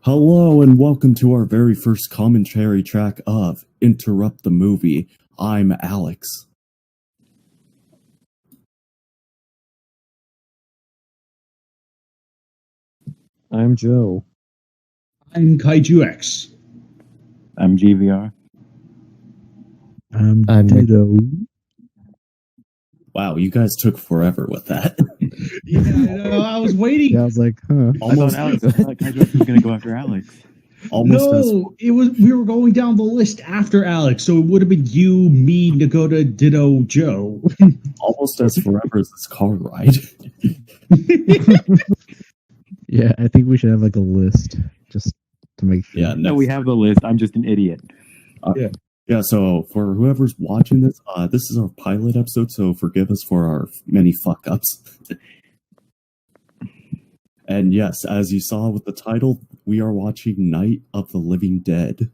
Hello and welcome to our very first commentary track of Interrupt the Movie. I'm Alex. I'm Joe. I'm Kaiju-X. I'm GVR. I'm Ditto. Wow, you guys took forever with that. Yeah, I was waiting. Yeah, I was like, huh. I thought Kaiju-X was going to go after Alex. We were going down the list after Alex, so it would have been you, me, Dakota, Ditto, Joe. Almost as forever as this car ride. Yeah, I think we should have like a list just to make sure. Yeah, No, we have the list. I'm just an idiot. Yeah, so for whoever's watching this, this is our pilot episode, so forgive us for our many fuck-ups. And yes, as you saw with the title, we are watching Night of the Living Dead.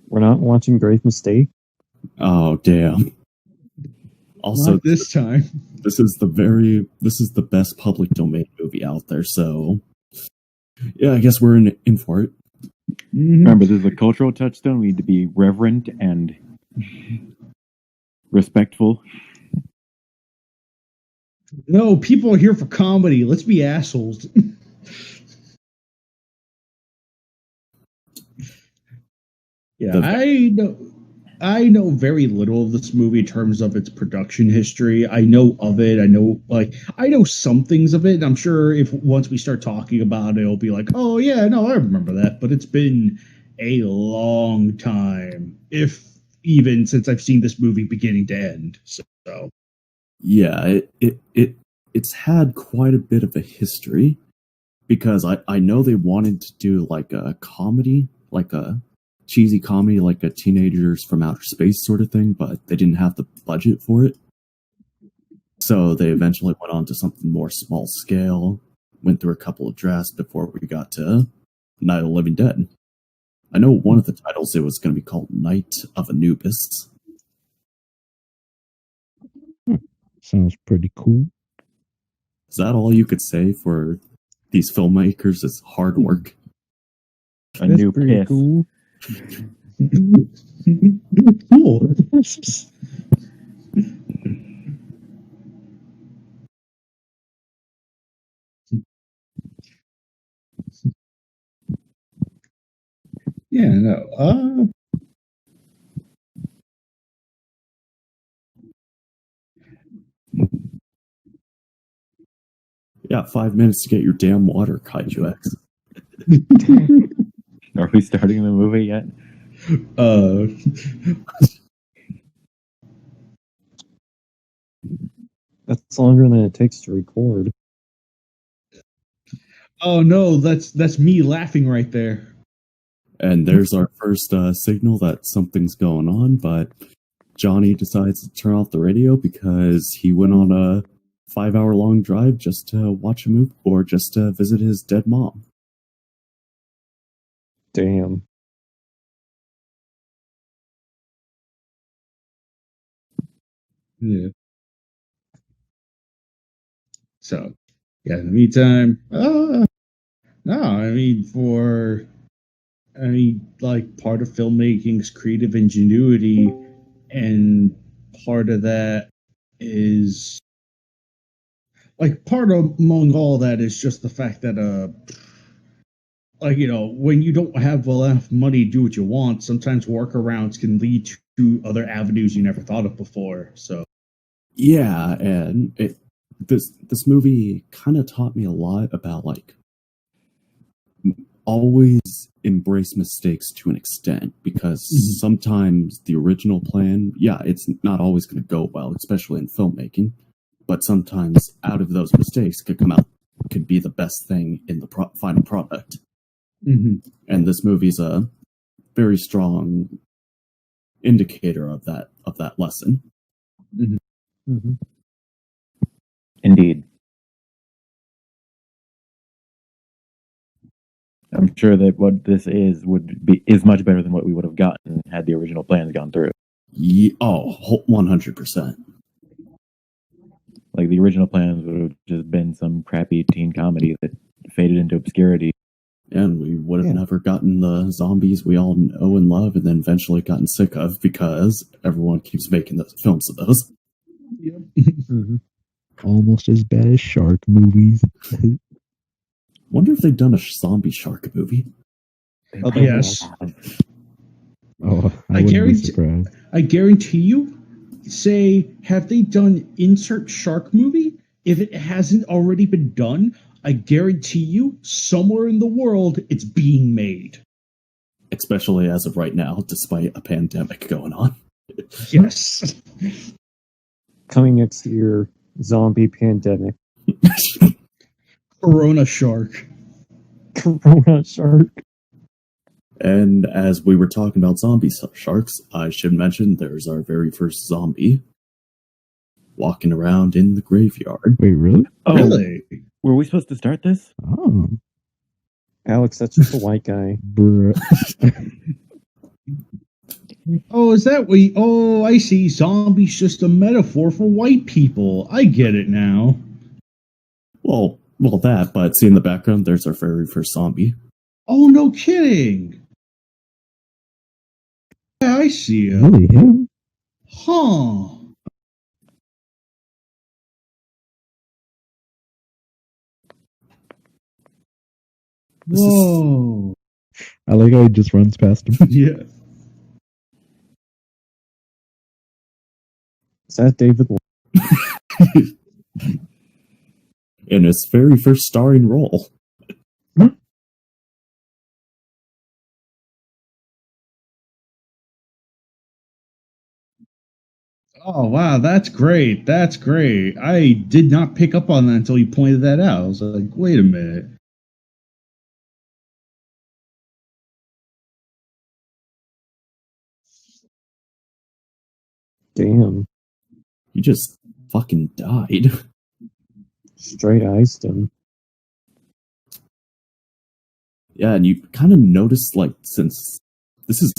We're not watching Grave Mistake. Oh, damn. Also, Not this time. This is the best public domain movie out there, so yeah, I guess we're in for it. Remember, this is a cultural touchstone. We need to be reverent and respectful. No, people are here for comedy. Let's be assholes. Yeah, I know very little of this movie in terms of its production history. I know of it. I know some things of it. And I'm sure if once we start talking about it, it'll be like, oh yeah, no, I remember that. But it's been a long time, if even since I've seen this movie beginning to end. So yeah, it's had quite a bit of a history because I know they wanted to do like a comedy, like a cheesy comedy, like a Teenagers from Outer Space sort of thing, but they didn't have the budget for it. So they eventually went on to something more small scale, went through a couple of drafts before we got to Night of the Living Dead. I know one of the titles, it was going to be called Night of Anubis. Sounds pretty cool. Is that all you could say for these filmmakers? It's hard work. A new piss. Cool. cool. Yeah, no. Yeah, 5 minutes to get your damn water, Kaiju-X. Are we starting the movie yet? That's longer than it takes to record. Oh no, that's me laughing right there. And there's our first signal that something's going on, but Johnny decides to turn off the radio because he went on a 5-hour-long drive just to watch a movie or just to visit his dead mom. Damn. Yeah. So, yeah, in the meantime, no, like part of filmmaking's creative ingenuity, and part of that is like among all that is just the fact that when you don't have enough money to do what you want, sometimes workarounds can lead to other avenues you never thought of before. So yeah, and this movie kind of taught me a lot about like always embrace mistakes to an extent, because sometimes the original plan, it's not always going to go well, especially in filmmaking, but sometimes out of those mistakes could be the best thing in the final product. And this movie's a very strong indicator of that lesson. Indeed. I'm sure that what this is much better than what we would have gotten had the original plans gone through. 100%. Like, the original plans would have just been some crappy teen comedy that faded into obscurity. And we would have never gotten the zombies we all know and love, and then eventually gotten sick of because everyone keeps making the films of those. Yep. Mm-hmm. Almost as bad as shark movies. Wonder if they've done a zombie shark movie. Yes. Oh, I guarantee you, say, have they done insert shark movie? If it hasn't already been done, I guarantee you, somewhere in the world, it's being made. Especially as of right now, despite a pandemic going on. Yes. Coming next year, zombie pandemic. Corona shark. Corona shark. And as we were talking about zombie sharks, I should mention there's our very first zombie walking around in the graveyard. Wait, really? Oh, Really? were we supposed to start this? Oh, Alex, that's just a white guy. bruh. Oh, is that what oh, I see. Zombie's just a metaphor for white people. I get it now. Well, that, but see in the background, there's our very first zombie. Oh, no kidding. Yeah, I see it. Really, him? Huh. Whoa. I like how he just runs past him. Yeah. Is that David? In his very first starring role. Oh, wow, that's great. That's great. I did not pick up on that until you pointed that out. I was like, wait a minute. Damn. He just fucking died. Straight iced him. Yeah, and you kind of notice, like, since this is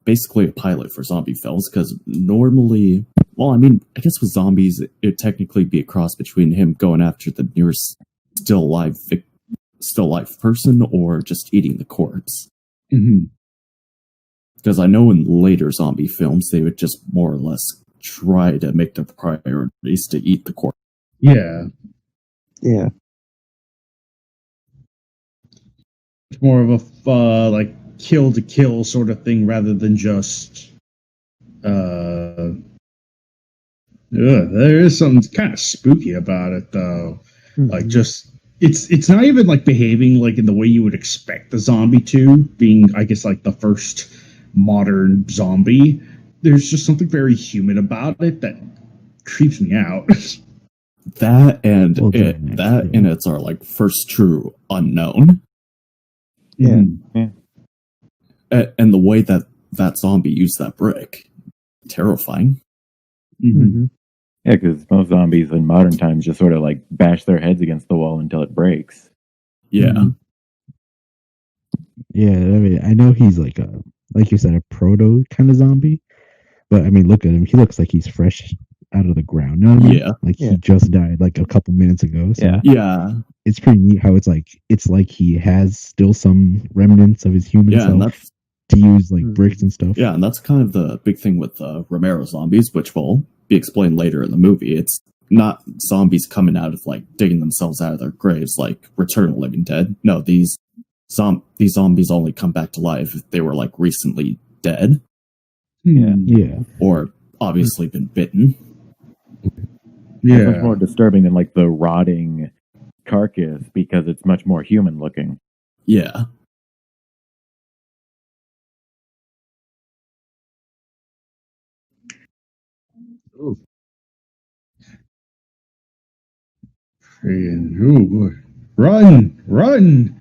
basically a pilot for zombie films, because normally, well, I mean, I guess with zombies, it'd technically be a cross between him going after the nearest still alive person or just eating the corpse. Mm-hmm. Because I know in later zombie films, they would just more or less try to make their priorities to eat the corpse. Yeah. Yeah. It's more of a, like, kill to kill sort of thing rather than just, there is something kind of spooky about it, though. Mm-hmm. Like, just, it's not even, like, behaving, like, in the way you would expect the zombie to, being, I guess, like, the first modern zombie. There's just something very human about it that creeps me out. That and it's our, like, first true unknown. Yeah. Mm-hmm. And the way that zombie used that brick, terrifying. Mm-hmm. Mm-hmm. Yeah, because most zombies in modern times just sort of like bash their heads against the wall until it breaks. Yeah. Mm-hmm. Yeah, I mean, I know he's like you said, a proto kind of zombie, but I mean, look at him. He looks like he's fresh out of the ground. You know what I mean? Yeah. Like he just died like a couple minutes ago. So Yeah. it's pretty neat how it's like he has still some remnants of his human Yeah, and self that's to use like bricks and stuff. yeah, and that's kind of the big thing with Romero zombies, which will be explained later in the movie. It's not zombies coming out of like digging themselves out of their graves like Return of the Living Dead. No, these zombies only come back to life if they were like recently dead. Yeah. Or obviously been bitten. It's much more disturbing than like the rotting carcass because it's much more human looking. Yeah. Ooh. Ooh. Run!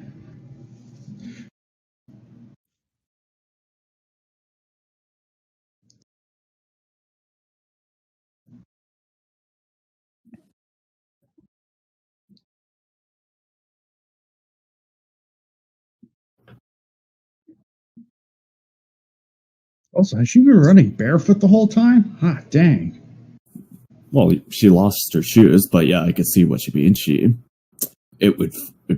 Also, has she been running barefoot the whole time? Ah, dang. Well, she lost her shoes, but yeah, I could see what she mean. It would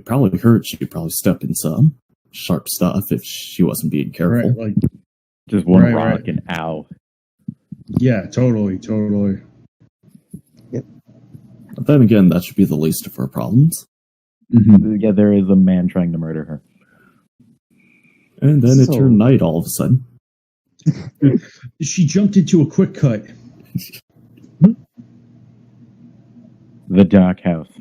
probably hurt. She'd probably step in some. sharp stuff if she wasn't being careful. Right, like Just one Right, rock right. and ow. yeah, totally. But then again, that should be the least of her problems. Mm-hmm. Yeah, there is a man trying to murder her. And then it So- turned night all of a sudden. She jumped into a quick cut. The Dark House.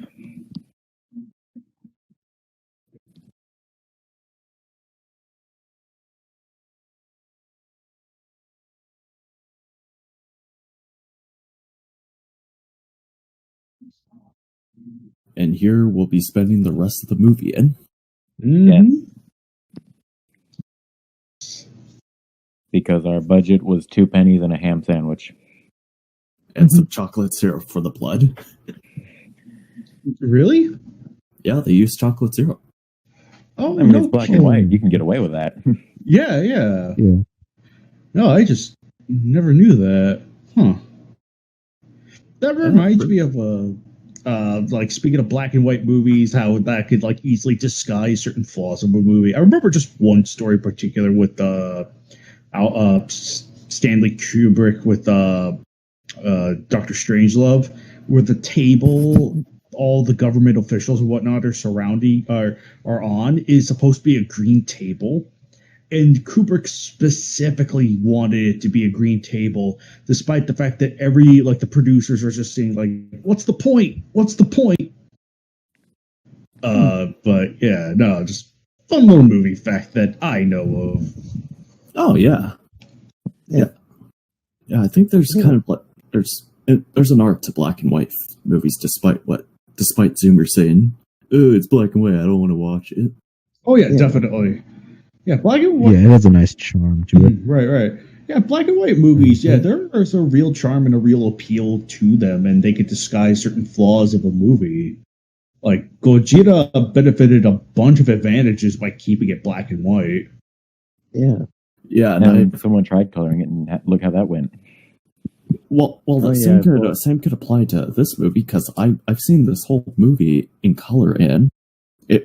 And here we'll be spending the rest of the movie in. Mm-hmm. Because our budget was 2 pennies and a ham sandwich. And some chocolate syrup for the blood. Really? Yeah, they use chocolate syrup. Oh, I mean, no it's black kidding. and white. You can get away with that. Yeah. Yeah. No, I just never knew that. Huh. That reminds me of like speaking of black and white movies, how that could like easily disguise certain flaws of a movie. I remember just one story in particular with Stanley Kubrick with Dr. Strangelove, where the table all the government officials and whatnot are on is supposed to be a green table. And Kubrick specifically wanted it to be a green table, despite the fact that the producers are just saying like, "What's the point? What's the point?" But yeah, no, just fun little movie fact that I know of. Oh yeah. Yeah. Yeah, I think there's kind of like there's an art to black and white movies, despite Zoomer saying, "Oh, it's black and white. I don't want to watch it." Oh yeah, Yeah. definitely. Yeah, black and white. Yeah, it has a nice charm to it. Right. Yeah, black and white movies. Yeah, there's a real charm and a real appeal to them, and they can disguise certain flaws of a movie. Like Gojira benefited a bunch of advantages by keeping it black and white. Yeah. Yeah, and And someone tried coloring it, and look how that went. well, the Oh, same yeah, well- same could apply to this movie because I've seen this whole movie in color, and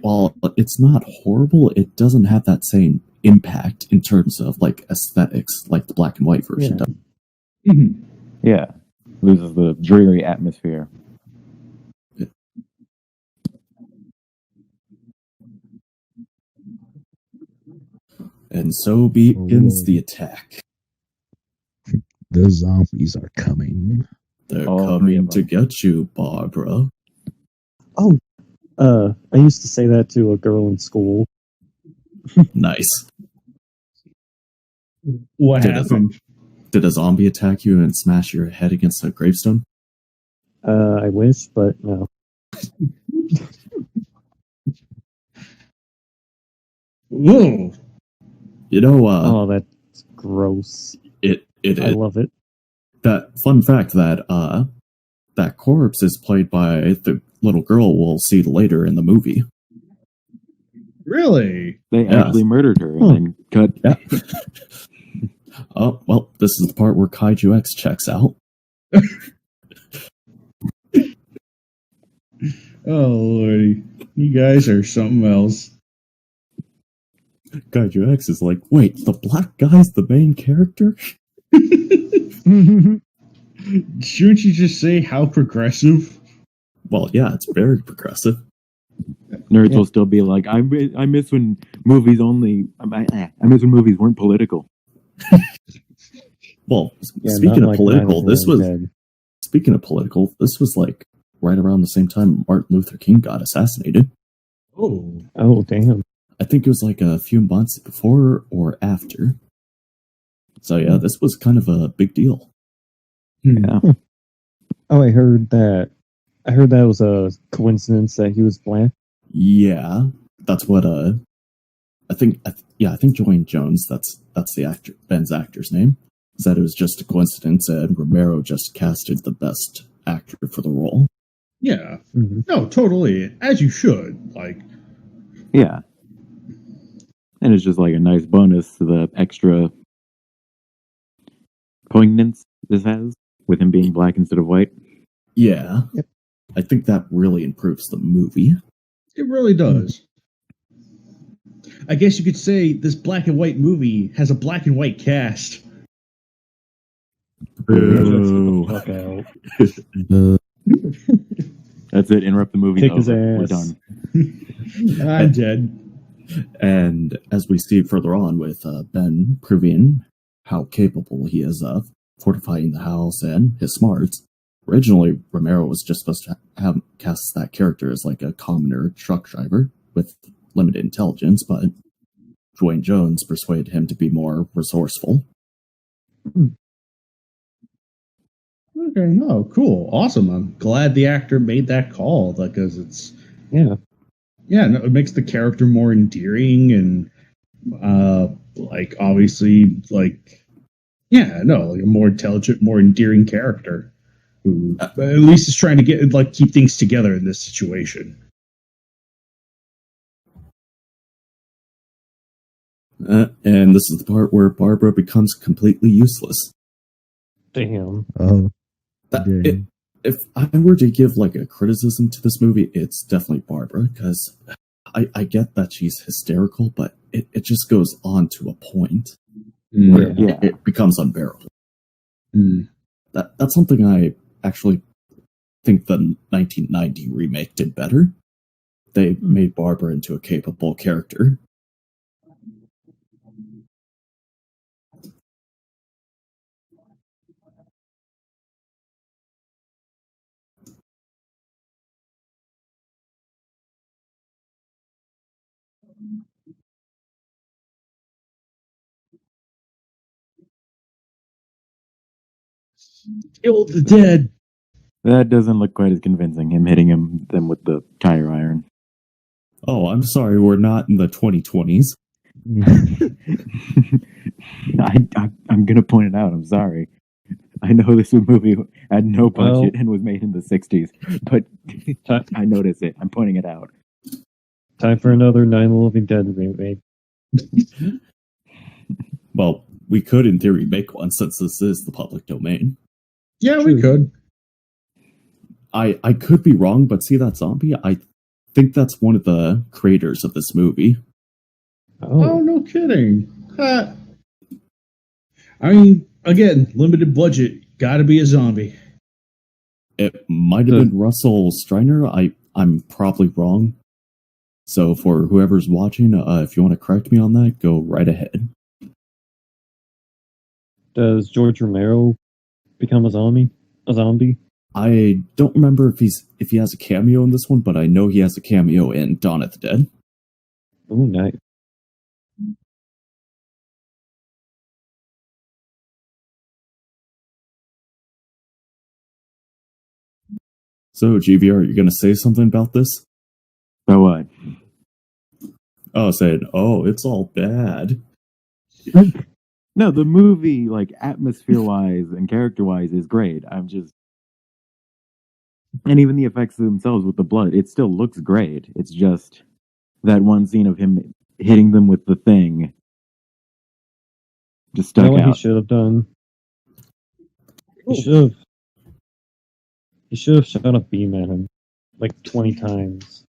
while it's not horrible, it doesn't have that same impact in terms of like aesthetics like the black and white version Yeah. does. Mhm. Yeah. Loses the dreary atmosphere. And so begins the attack. The zombies are coming. They're All three coming of to them. get you, Barbara. I used to say that to a girl in school. Nice. What Did happened? Did a zombie attack you and smash your head against a gravestone? I wish, but no. Whoa! You know, Oh, that's gross. it I love it. that fun fact that that corpse is played by the little girl we'll see later in the movie. Really? They Yeah. actually murdered her and Huh. then cut. Yeah. Oh well, this is the part where Kaiju-X checks out. Oh lordy, you guys are something else. Kaiju-X is like, wait, the black guy's the main character? Shouldn't you just say how progressive? Well, yeah, it's very progressive. Nerds Yeah. will still be like, I miss when movies I miss when movies weren't political. Well, Yeah, speaking not of like political, Night of the Living Dead. this was like right around the same time Martin Luther King got assassinated. Oh, Oh, damn. I think it was like a few months before or after. So yeah, this was kind of a big deal. Yeah. Oh, I heard that. I heard that was a coincidence that he was black. Yeah, that's what I think Joanne Jones, that's the actor, Ben's actor's name, said it was just a coincidence and Romero just casted the best actor for the role. yeah. Mhm. No, totally. As you should. Like, Yeah. And it's just like a nice bonus to the extra poignance this has with him being black instead of white. Yeah. Yep. I think that really improves the movie. it really does. I guess you could say this black and white movie has a black and white cast. Boo. Fuck out. That's it. Interrupt the movie. Kick his We're ass. done. I'm dead. And as we see further on with Ben proving how capable he is of fortifying the house and his smarts, originally Romero was just supposed to have cast that character as like a commoner truck driver with limited intelligence, but Dwayne Jones persuaded him to be more resourceful. Okay, no, cool, awesome. I'm glad the actor made that call because it's Yeah. no, it makes the character more endearing and like obviously like a more intelligent, more endearing character who at least is trying to get like keep things together in this situation. And this is the part where Barbara becomes completely useless. Damn. Oh, If I were to give like a criticism to this movie, it's definitely Barbara, because I get that she's hysterical, but it just goes on to a point where it becomes unbearable. That's something I actually think the 1990 remake did better. They made Barbara into a capable character. Kill the dead. That doesn't look quite as convincing. Him hitting them with the tire iron. Oh, I'm sorry, we're not in the 2020s. I'm gonna point it out. I'm sorry. I know this movie had no budget and was made in the 60s, but I notice it. I'm pointing it out. Time for another Night of the Living Dead remake. Well, we could, in theory, make one since this is the public domain. Yeah, True. we could. I could be wrong, but see that zombie? I think that's one of the creators of this movie. Oh, no kidding. I mean, again, limited budget. Gotta be a zombie. It might have been Russell Streiner. I'm probably wrong. So for whoever's watching, if you want to correct me on that, go right ahead. Does George Romero become a zombie? I don't remember if he has a cameo in this one, but I know he has a cameo in Dawn of the Dead. Oh, nice. So, GVR, you're going to say something about this? So what? Oh, saying, it's all bad. No, the movie, like, atmosphere-wise and character-wise is great. And even the effects themselves with the blood, it still looks great. It's just that one scene of him hitting them with the thing just stuck What out. he should have done? He should have shot a beam at him like 20 times.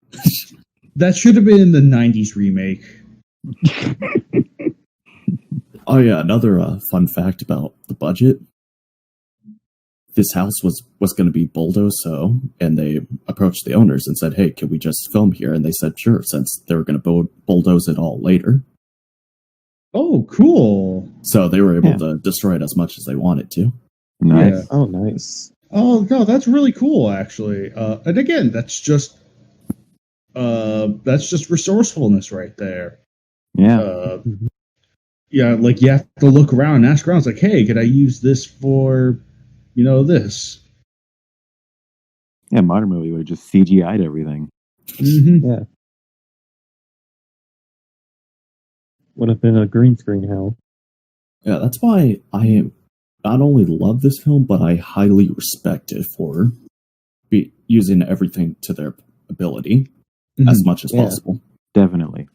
That should have been in the 90s remake. Oh yeah, another fun fact about the budget. This house was going to be bulldozed, and they approached the owners and said, "Hey, can we just film here?" And they said, "Sure," since they were going to bulldoze it all later. Oh, cool. So they were able to destroy it as much as they wanted to. Nice. Yeah. Oh, nice. Oh no, that's really cool, actually. And again, that's just resourcefulness right there. Yeah. Yeah, like you have to look around and ask around. It's like, hey, could I use this for, this? Yeah, modern movie would have just CGI'd everything. Mm-hmm. Yeah. Would have been a green screen hell. Yeah, that's why I not only love this film, but I highly respect it for using everything to their ability as much as possible. Definitely.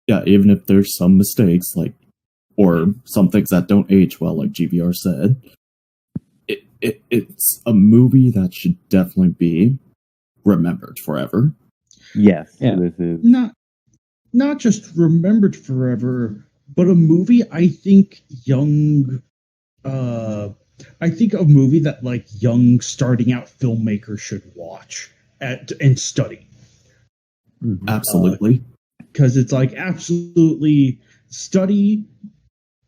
Yeah, even if there's some mistakes, or some things that don't age well, like GVR said, it's a movie that should definitely be remembered forever. Yes. Yeah. This is not just remembered forever, but a movie I think I think a movie that like young starting out filmmakers should watch and study. Absolutely. Because it's like absolutely study,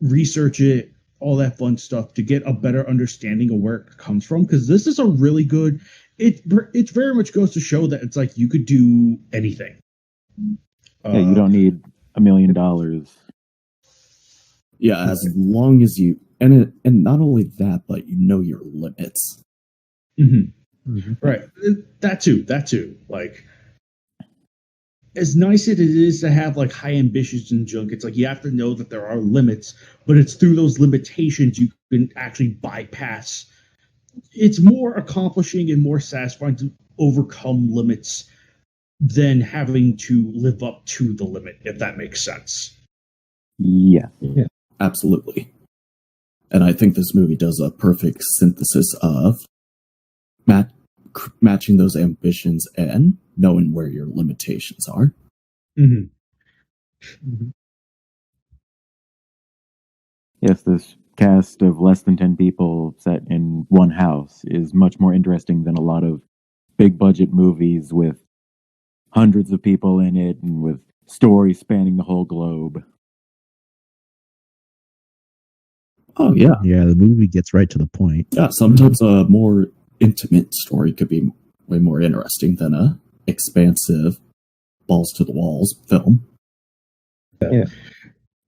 research it, all that fun stuff to get a better understanding of where it comes from. Because this is a really good. It very much goes to show that it's like you could do anything. Yeah, you don't need $1 million. Yeah, as long as you and not only that, but you know your limits. Right. That too. Like, as nice as it is to have like high ambitions and junk, it's like you have to know that there are limits, but it's through those limitations you can actually bypass. It's more accomplishing and more satisfying to overcome limits than having to live up to the limit, if that makes sense. Yeah. Absolutely. And I think this movie does a perfect synthesis of matching those ambitions and knowing where your limitations are. Yes, this cast of less than 10 people set in one house is much more interesting than a lot of big budget movies with hundreds of people in it and with stories spanning the whole globe. Oh, yeah. Yeah, the movie gets right to the point. Yeah, sometimes a more intimate story could be way more interesting than a expansive balls to the walls film. Yeah.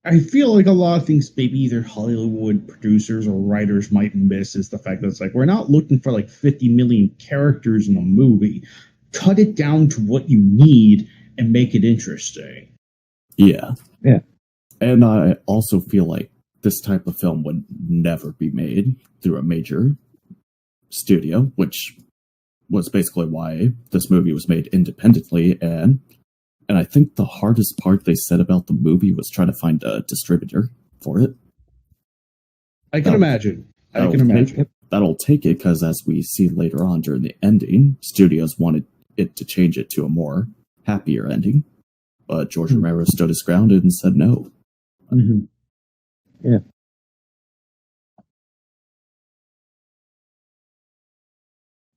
I feel like a lot of things maybe either Hollywood producers or writers might miss is the fact that it's like we're not looking for like 50 million characters in a movie. Cut it down to what you need and make it interesting. Yeah. Yeah. And I also feel like this type of film would never be made through a major studio, which was basically why this movie was made independently. And I think the hardest part they said about the movie was trying to find a distributor for it. I can imagine. That'll take it because, as we see later on during the ending, studios wanted it to change it to a more happier ending. But George Romero stood his ground and said no. Yeah.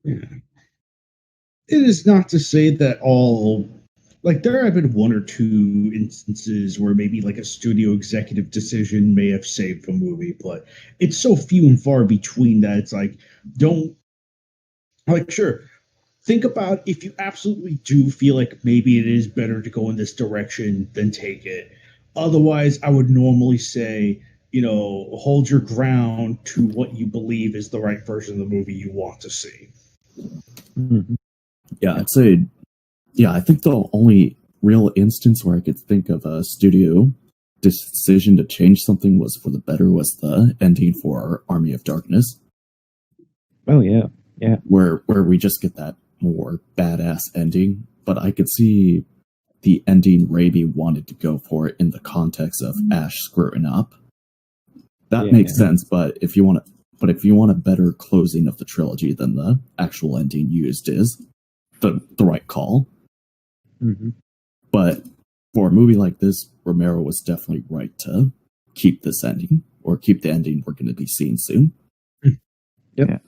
Yeah. It is not to say that all, like, there have been one or two instances where maybe like a studio executive decision may have saved a movie, but it's so few and far between that it's like, don't, like, sure, think about if you absolutely do feel like maybe it is better to go in this direction, then take it. Otherwise, I would normally say, hold your ground to what you believe is the right version of the movie you want to see. Yeah, I'd say, I think the only real instance where I could think of a studio decision to change something was for the better was the ending for Army of Darkness. Oh, yeah. Yeah. Where we just get that more badass ending. But I could see the ending Raimi wanted to go for it in the context of Ash screwing up. That makes sense, but if you want a better closing of the trilogy, then the actual ending used is the right call. But for a movie like this, Romero was definitely right to keep this ending, or keep the ending we're going to be seeing soon. Yep.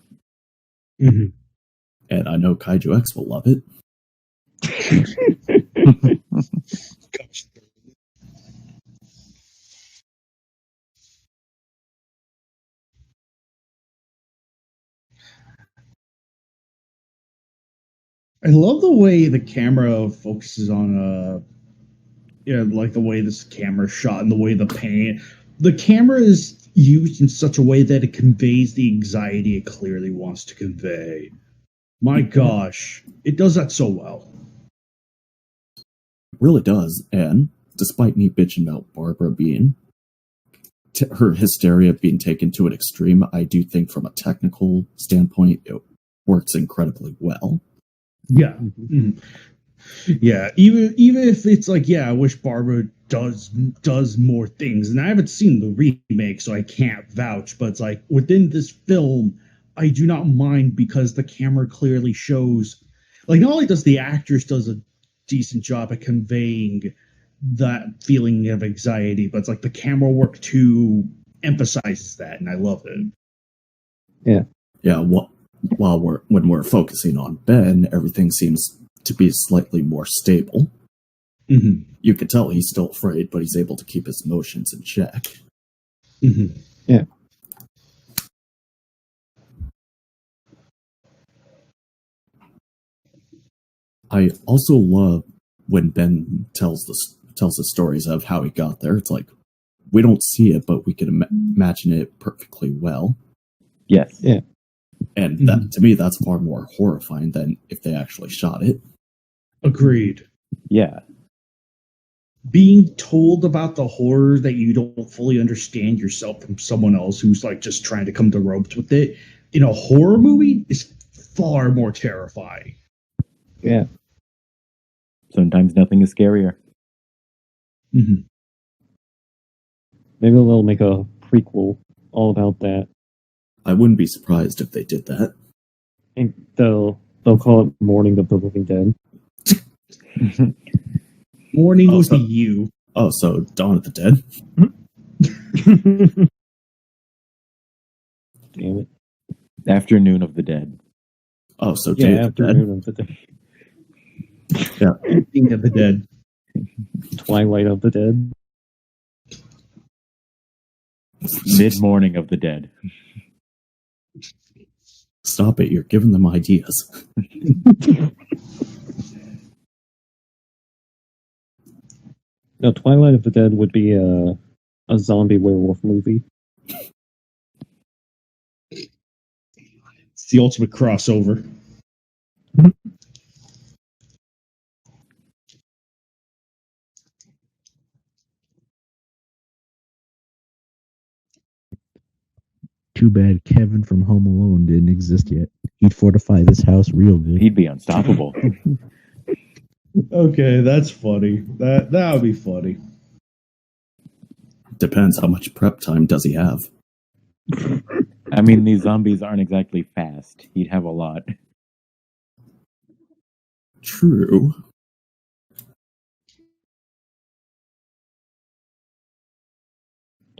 And I know Kaiju X will love it. I love the way the camera focuses on like the way this camera is shot and the way the camera is used in such a way that it conveys the anxiety it clearly wants to convey. My gosh, it does that so well. It really does. And despite me bitching about Barbara being her hysteria being taken to an extreme, I do think from a technical standpoint it works incredibly well. Yeah. Yeah, even if it's like, I wish Barbara does more things, and I haven't seen the remake, so I can't vouch. But it's like within this film, I do not mind because the camera clearly shows, like, not only does the actress does a decent job at conveying that feeling of anxiety, but it's like the camera work too emphasizes that, and I love it. Yeah, when we're focusing on Ben, everything seems to be slightly more stable. Mm-hmm. You can tell he's still afraid, but he's able to keep his emotions in check. Mm-hmm. Yeah. I also love when Ben tells the stories of how he got there. It's like we don't see it, but we can imagine it perfectly well. Yes. Yeah. And that, to me, that's far more horrifying than if they actually shot it. Agreed. Yeah. Being told about the horror that you don't fully understand yourself from someone else who's like just trying to come to ropes with it in a horror movie is far more terrifying. Yeah. Sometimes nothing is scarier. Mm-hmm. Maybe they'll make a prequel all about that. I wouldn't be surprised if they did that. And they'll call it Morning of the Living Dead. Morning was the you. Oh, so Dawn of the Dead? Damn it. Afternoon of the Dead. Oh, so Day of the Dead? Afternoon of the Dead. Yeah. King of the Dead. Twilight of the Dead. Mid-morning of the Dead. Stop it, you're giving them ideas. No, Twilight of the Dead would be a zombie werewolf movie. It's the ultimate crossover. Too bad Kevin from Home Alone didn't exist yet. He'd fortify this house real good. He'd be unstoppable. Okay, that's funny. That would be funny. Depends how much prep time does he have. I mean, these zombies aren't exactly fast. He'd have a lot. True.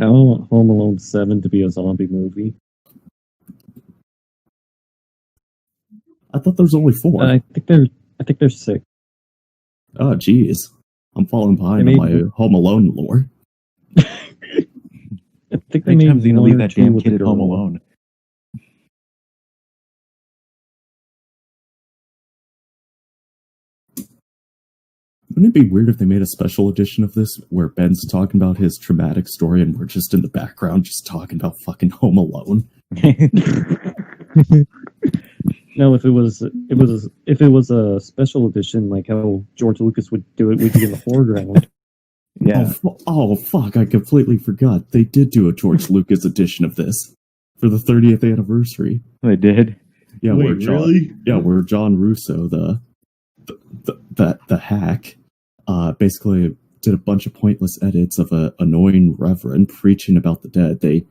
I don't want Home Alone 7 to be a zombie movie. I thought there was only 4. I think there's 6. Oh, jeez. I'm falling behind on my Home Alone lore. I think they How many made times are you gonna one leave or that two damn with kid the at home girl. alone? Wouldn't it be weird if they made a special edition of this where Ben's talking about his traumatic story and we're just in the background just talking about fucking Home Alone? No, if it was a special edition, like how George Lucas would do it, we'd be in the foreground. Yeah. Oh, fuck, I completely forgot. They did do a George Lucas edition of this for the 30th anniversary. They did. Yeah, Wait, where John, really? Yeah, where John Russo, the hack, basically did a bunch of pointless edits of an annoying reverend preaching about the dead. They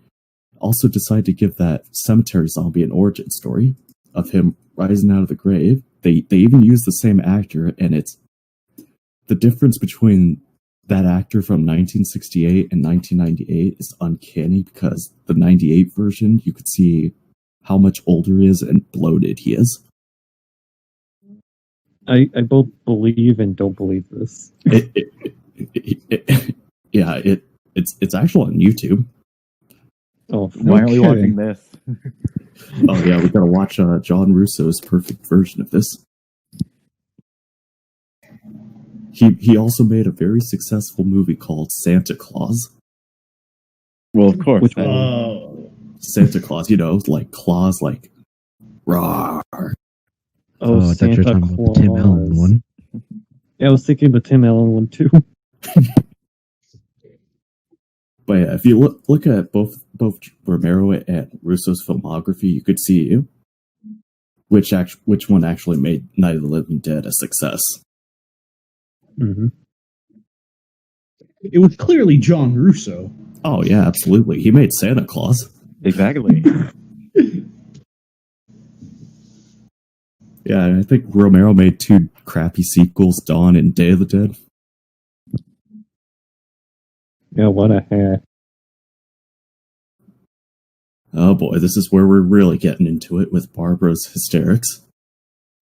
also decided to give that cemetery zombie an origin story of him rising out of the grave. They even used the same actor, and it's the difference between that actor from 1968 and 1998 is uncanny because the 98 version, you could see how much older he is and bloated he is. I both believe and don't believe this. It's actually on YouTube. Oh, Why are we watching this? Oh yeah, we gotta watch John Russo's perfect version of this. He also made a very successful movie called Santa Claus. Well, of course. Which Santa Claus, like claws, like rawr. Oh, I thought you were Santa talking about the Tim Allen Claus. one. Yeah, I was thinking the Tim Allen one too. But yeah, if you look at both Romero and Russo's filmography, you could see which one actually made Night of the Living Dead a success. Mm-hmm. It was clearly John Russo. Oh yeah, absolutely. He made Santa Claus. Exactly. Yeah, and I think Romero made 2 crappy sequels, Dawn and Day of the Dead. Yeah, what a hack. Oh boy, this is where we're really getting into it with Barbara's hysterics.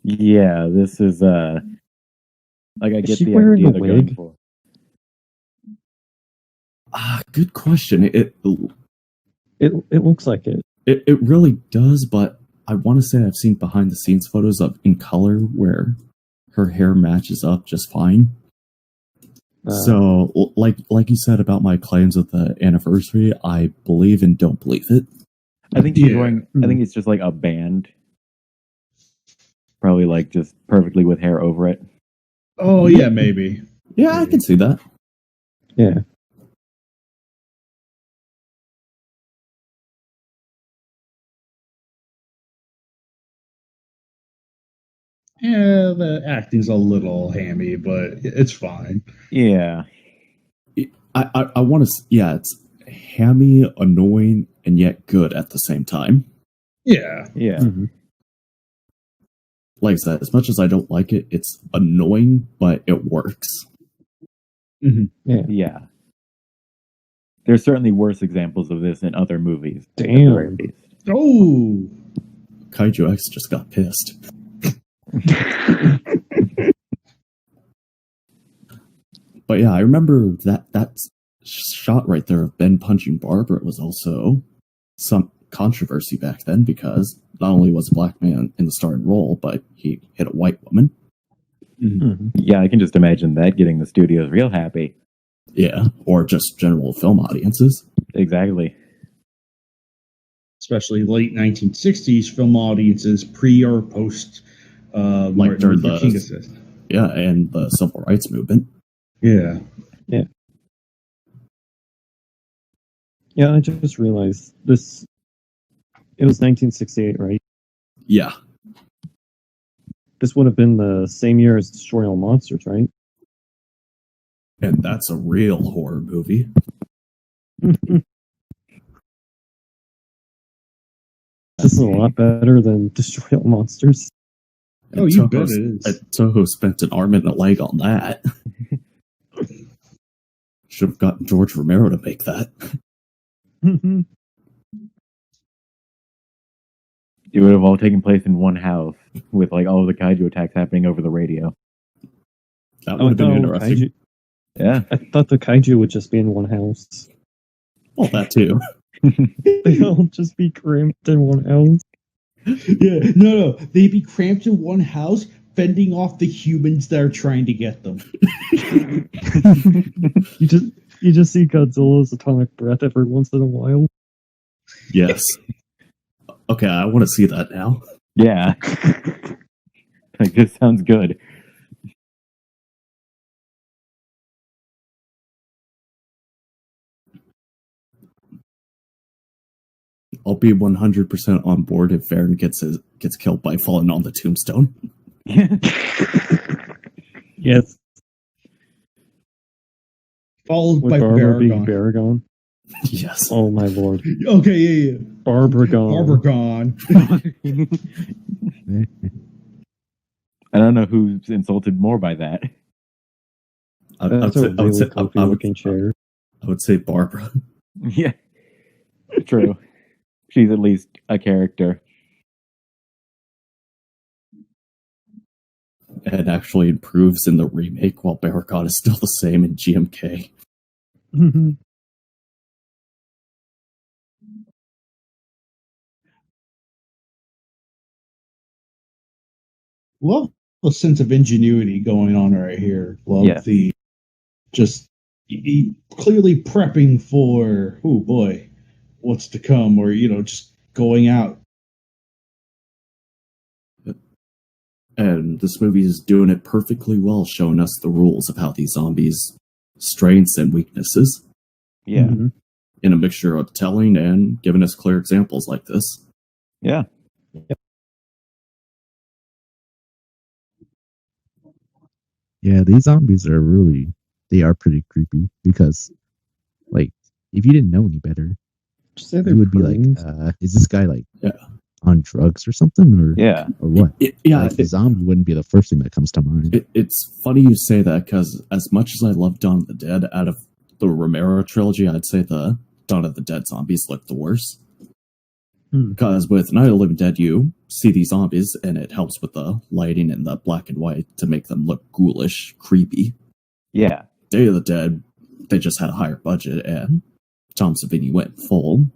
Yeah, this is like I Is get she the wearing idea a they're going wig? for. Good question. It looks like it. It really does, but I want to say I've seen behind the scenes photos of in color where her hair matches up just fine. So, like you said about my claims of the anniversary, I believe and don't believe it. I think she's Yeah. wearing. I think it's just like a band, probably like just perfectly with hair over it. Oh yeah, maybe. Yeah, I can see that. Yeah. Yeah, the acting's a little hammy, but it's fine. Yeah, I want to. Yeah, it's hammy, annoying, and yet good at the same time. Yeah. yeah, Mm-hmm. Like I said, as much as I don't like it, it's annoying, but it works. yeah. There's certainly worse examples of this in other movies. at the Damn. very least. Oh, Kaiju-X just got pissed. But yeah, I remember that shot right there of Ben punching Barbara was also some controversy back then because not only was a black man in the starring role, but he hit a white woman. Mm-hmm. Yeah, I can just imagine that getting the studios real happy. Yeah, or just general film audiences. Exactly. especially late 1960s film audiences, pre or post Like Martin during Luther the- King assassination. Yeah, and the civil rights movement. Yeah. Yeah, I just realized this. It was 1968, right? Yeah. This would have been the same year as Destroy All Monsters, right? And that's a real horror movie. This is a lot better than Destroy All Monsters. And Oh, you bet Toho- it is. Toho spent an arm and a leg on that. Should have gotten George Romero to make that. It would have all taken place in one house with like all of the kaiju attacks happening over the radio. That would have been interesting. Kaiju, Yeah. I thought the kaiju would just be in one house. Well, that too. They all just be cramped in one house. Yeah, no, they'd be cramped in one house, fending off the humans that are trying to get them. You just see Godzilla's atomic breath every once in a while. Yes. Okay, I want to see that now. Yeah. Like, this sounds good. I'll be 100% on board if Varen gets killed by falling on the tombstone. Yes. Followed With by Barbara being Baragon. Baragon. Yes. Oh my lord. Okay, yeah. Barbara gone. Baragon. I don't know who's insulted more by that. That's a really comfy looking chair. I would say Barbara. Yeah. True. She's at least a character. And actually improves in the remake while Baragon is still the same in GMK. Love the sense of ingenuity going on right here. Love Yes. the just clearly prepping for, oh boy, what's to come, or just going out. And this movie is doing it perfectly well, showing us the rules of how these zombies' strengths and weaknesses Yeah. Mhm. in a mixture of telling and giving us clear examples like this. Yeah. Yeah, these zombies they are pretty creepy because, like, if you didn't know any better, Just say they're you would be like, prunes. is this guy like Yeah. on drugs or something, or Yeah. what? Yeah, Like, the zombie wouldn't be the first thing that comes to mind. it's funny you say that because as much as I love Dawn of the Dead, out of the Romero trilogy, I'd say the Dawn of the Dead zombies look the worst. Because with Night of the Living Dead, you see these zombies, and it helps with the lighting and the black and white to make them look ghoulish, creepy. Yeah. Day of the Dead, they just had a higher budget, and Tom Savini went full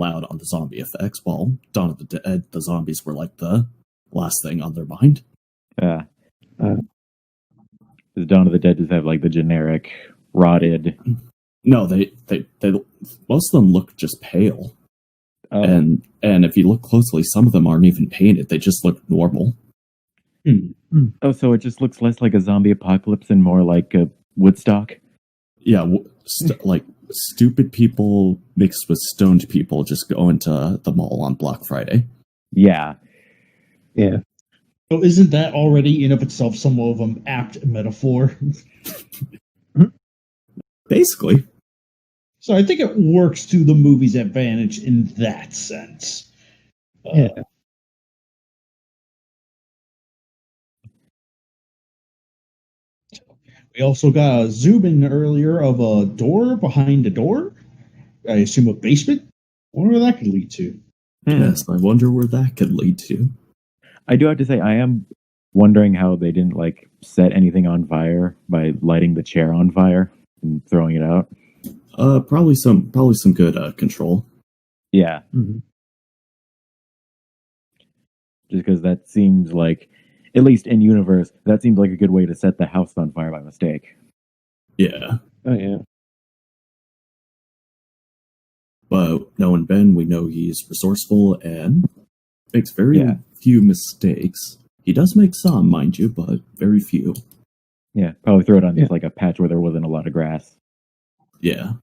out on the zombie effects, while Dawn of the Dead, the zombies were like the last thing on their mind. Does Dawn of the Dead just have like the generic rotted? No, they most of them look just pale. Oh. And if you look closely, some of them aren't even painted. They just look normal. Oh, so it just looks less like a zombie apocalypse and more like a Woodstock? Yeah, like stupid people mixed with stoned people just going to the mall on Black Friday. Yeah. Yeah. So isn't that already in of itself somewhat of an apt metaphor? Basically. So I think it works to the movie's advantage in that sense. Yeah. We also got a zoom in earlier of a door behind a door. I assume a basement. I wonder where that could lead to. Yes, I wonder where that could lead to. I do have to say, I am wondering how they didn't like set anything on fire by lighting the chair on fire and throwing it out. Probably some good control. Yeah. Mhm. Just because that seems like, at least in universe, that seems like a good way to set the house on fire by mistake. Yeah. Oh yeah. But knowing Ben, we know he's resourceful and makes very few mistakes. He does make some, mind you, but very few. Yeah, probably throw it on just like a patch where there wasn't a lot of grass. Yeah.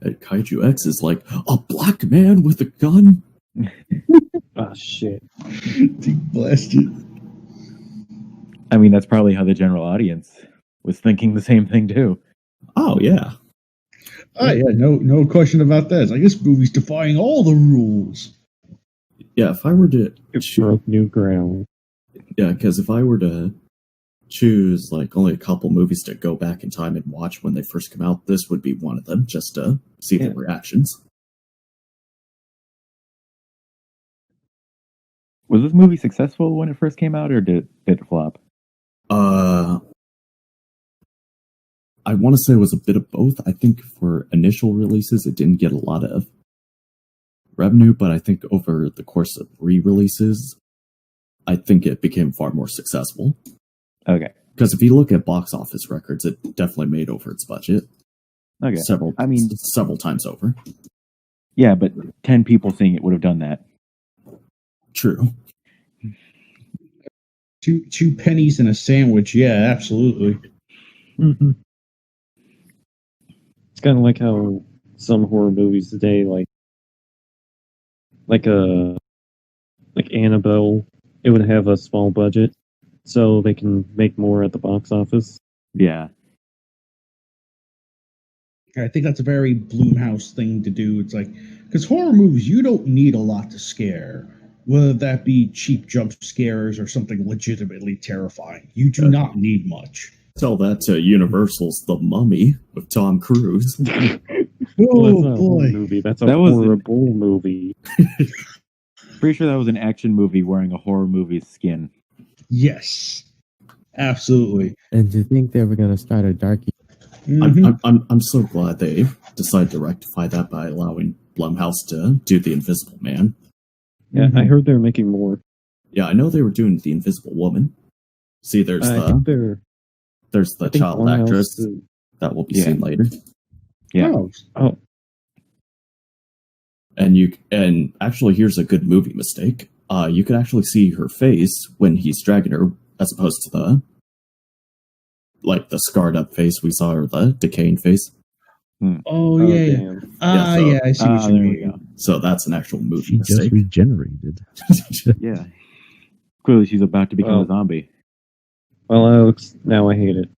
And Kaiju X is like, a black man with a gun? Oh shit. Blasted. I mean, that's probably how the general audience was thinking the same thing too. Oh, yeah. Oh yeah, no question about that. It's like this movie's defying all the rules. Yeah, if I were to It broke new ground. Yeah, because if I were to choose like only a couple movies to go back in time and watch when they first come out, this would be one of them, just to see the reactions. Was this movie successful when it first came out, or did it flop? I want to say it was a bit of both. I think for initial releases, it didn't get a lot of revenue, but I think over the course of re-releases, I think it became far more successful. Okay. Because if you look at box office records, it definitely made over its budget. Okay. Several times over. Yeah, but 10 people seeing it would have done that. True. Two pennies and a sandwich. Yeah, absolutely. Mm-hmm. It's kind of like how some horror movies today, like Annabelle, it would have a small budget, so they can make more at the box office. Yeah. I think that's a very Blumhouse thing to do. It's like, because horror movies, you don't need a lot to scare. Whether that be cheap jump scares or something legitimately terrifying. You do not need much. Tell that to Universal's The Mummy with Tom Cruise. Oh, That's not a horror movie. That's a horrible movie. Pretty sure that was an action movie wearing a horror movie's skin. Yes. Absolutely. And to think they were going to start a darky. Mm-hmm. I'm so glad they decided to rectify that by allowing Blumhouse to do The Invisible Man. Yeah, I heard they're making more. Yeah, I know they were doing The Invisible Woman. See, there's the child actress that will be seen later. Yeah. Oh. And actually, here's a good movie mistake. You could actually see her face when he's dragging her, as opposed to the scarred up face we saw, or the decaying face. Oh yeah. Damn. Yeah, I see what you mean. So that's an actual movie She mistake. just regenerated. Yeah. Clearly she's about to become a zombie. Well, Alex, now I hate it.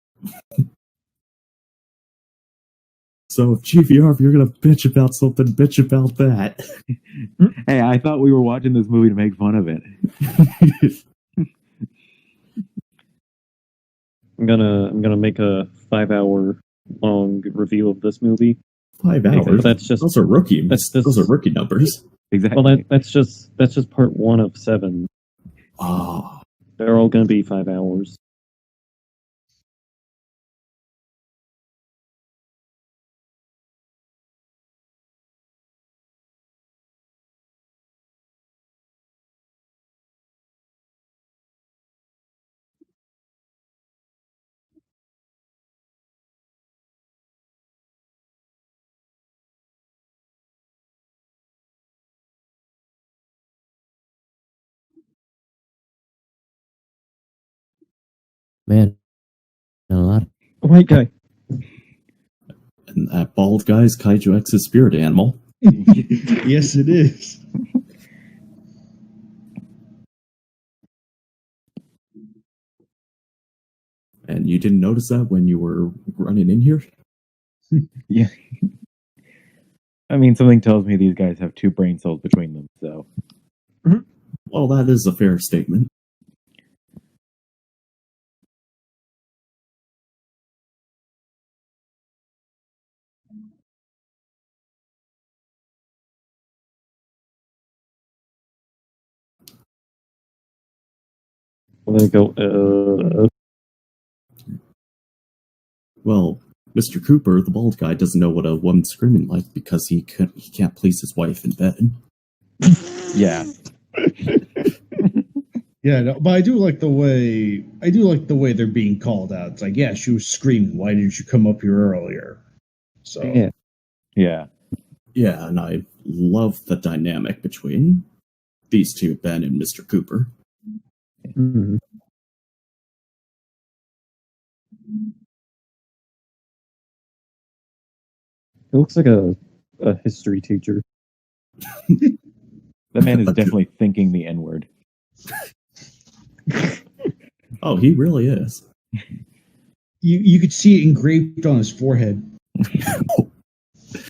So, GVR, if you're going to bitch about something, bitch about that. Hey, I thought we were watching this movie to make fun of it. gonna make a 5-hour long review of this movie. 5 hours. But that's just those are rookie. that's just- those are rookie numbers. Exactly. well, that's just part 1 of 7. Ah, They're all gonna be 5 hours. Man, a lot. White guy. and that bald guy's Kaiju X's spirit animal. Yes, it is. And you didn't notice that when you were running in here? Yeah. I mean, something tells me these guys have 2 brain cells between them, so. Well, that is a fair statement. Well, they go. Well, Mr. Cooper, the bald guy, doesn't know what a woman's screaming like because he can't please his wife in bed. Yeah. Yeah, no, but I do like the way they're being called out. It's like, yeah, she was screaming. Why didn't you come up here earlier? So Yeah. Yeah. Yeah, and I love the dynamic between these two, Ben and Mr. Cooper. Mhm. He looks like a history teacher. That man is definitely thinking the N-word. Oh, he really is. you could see it engraved on his forehead.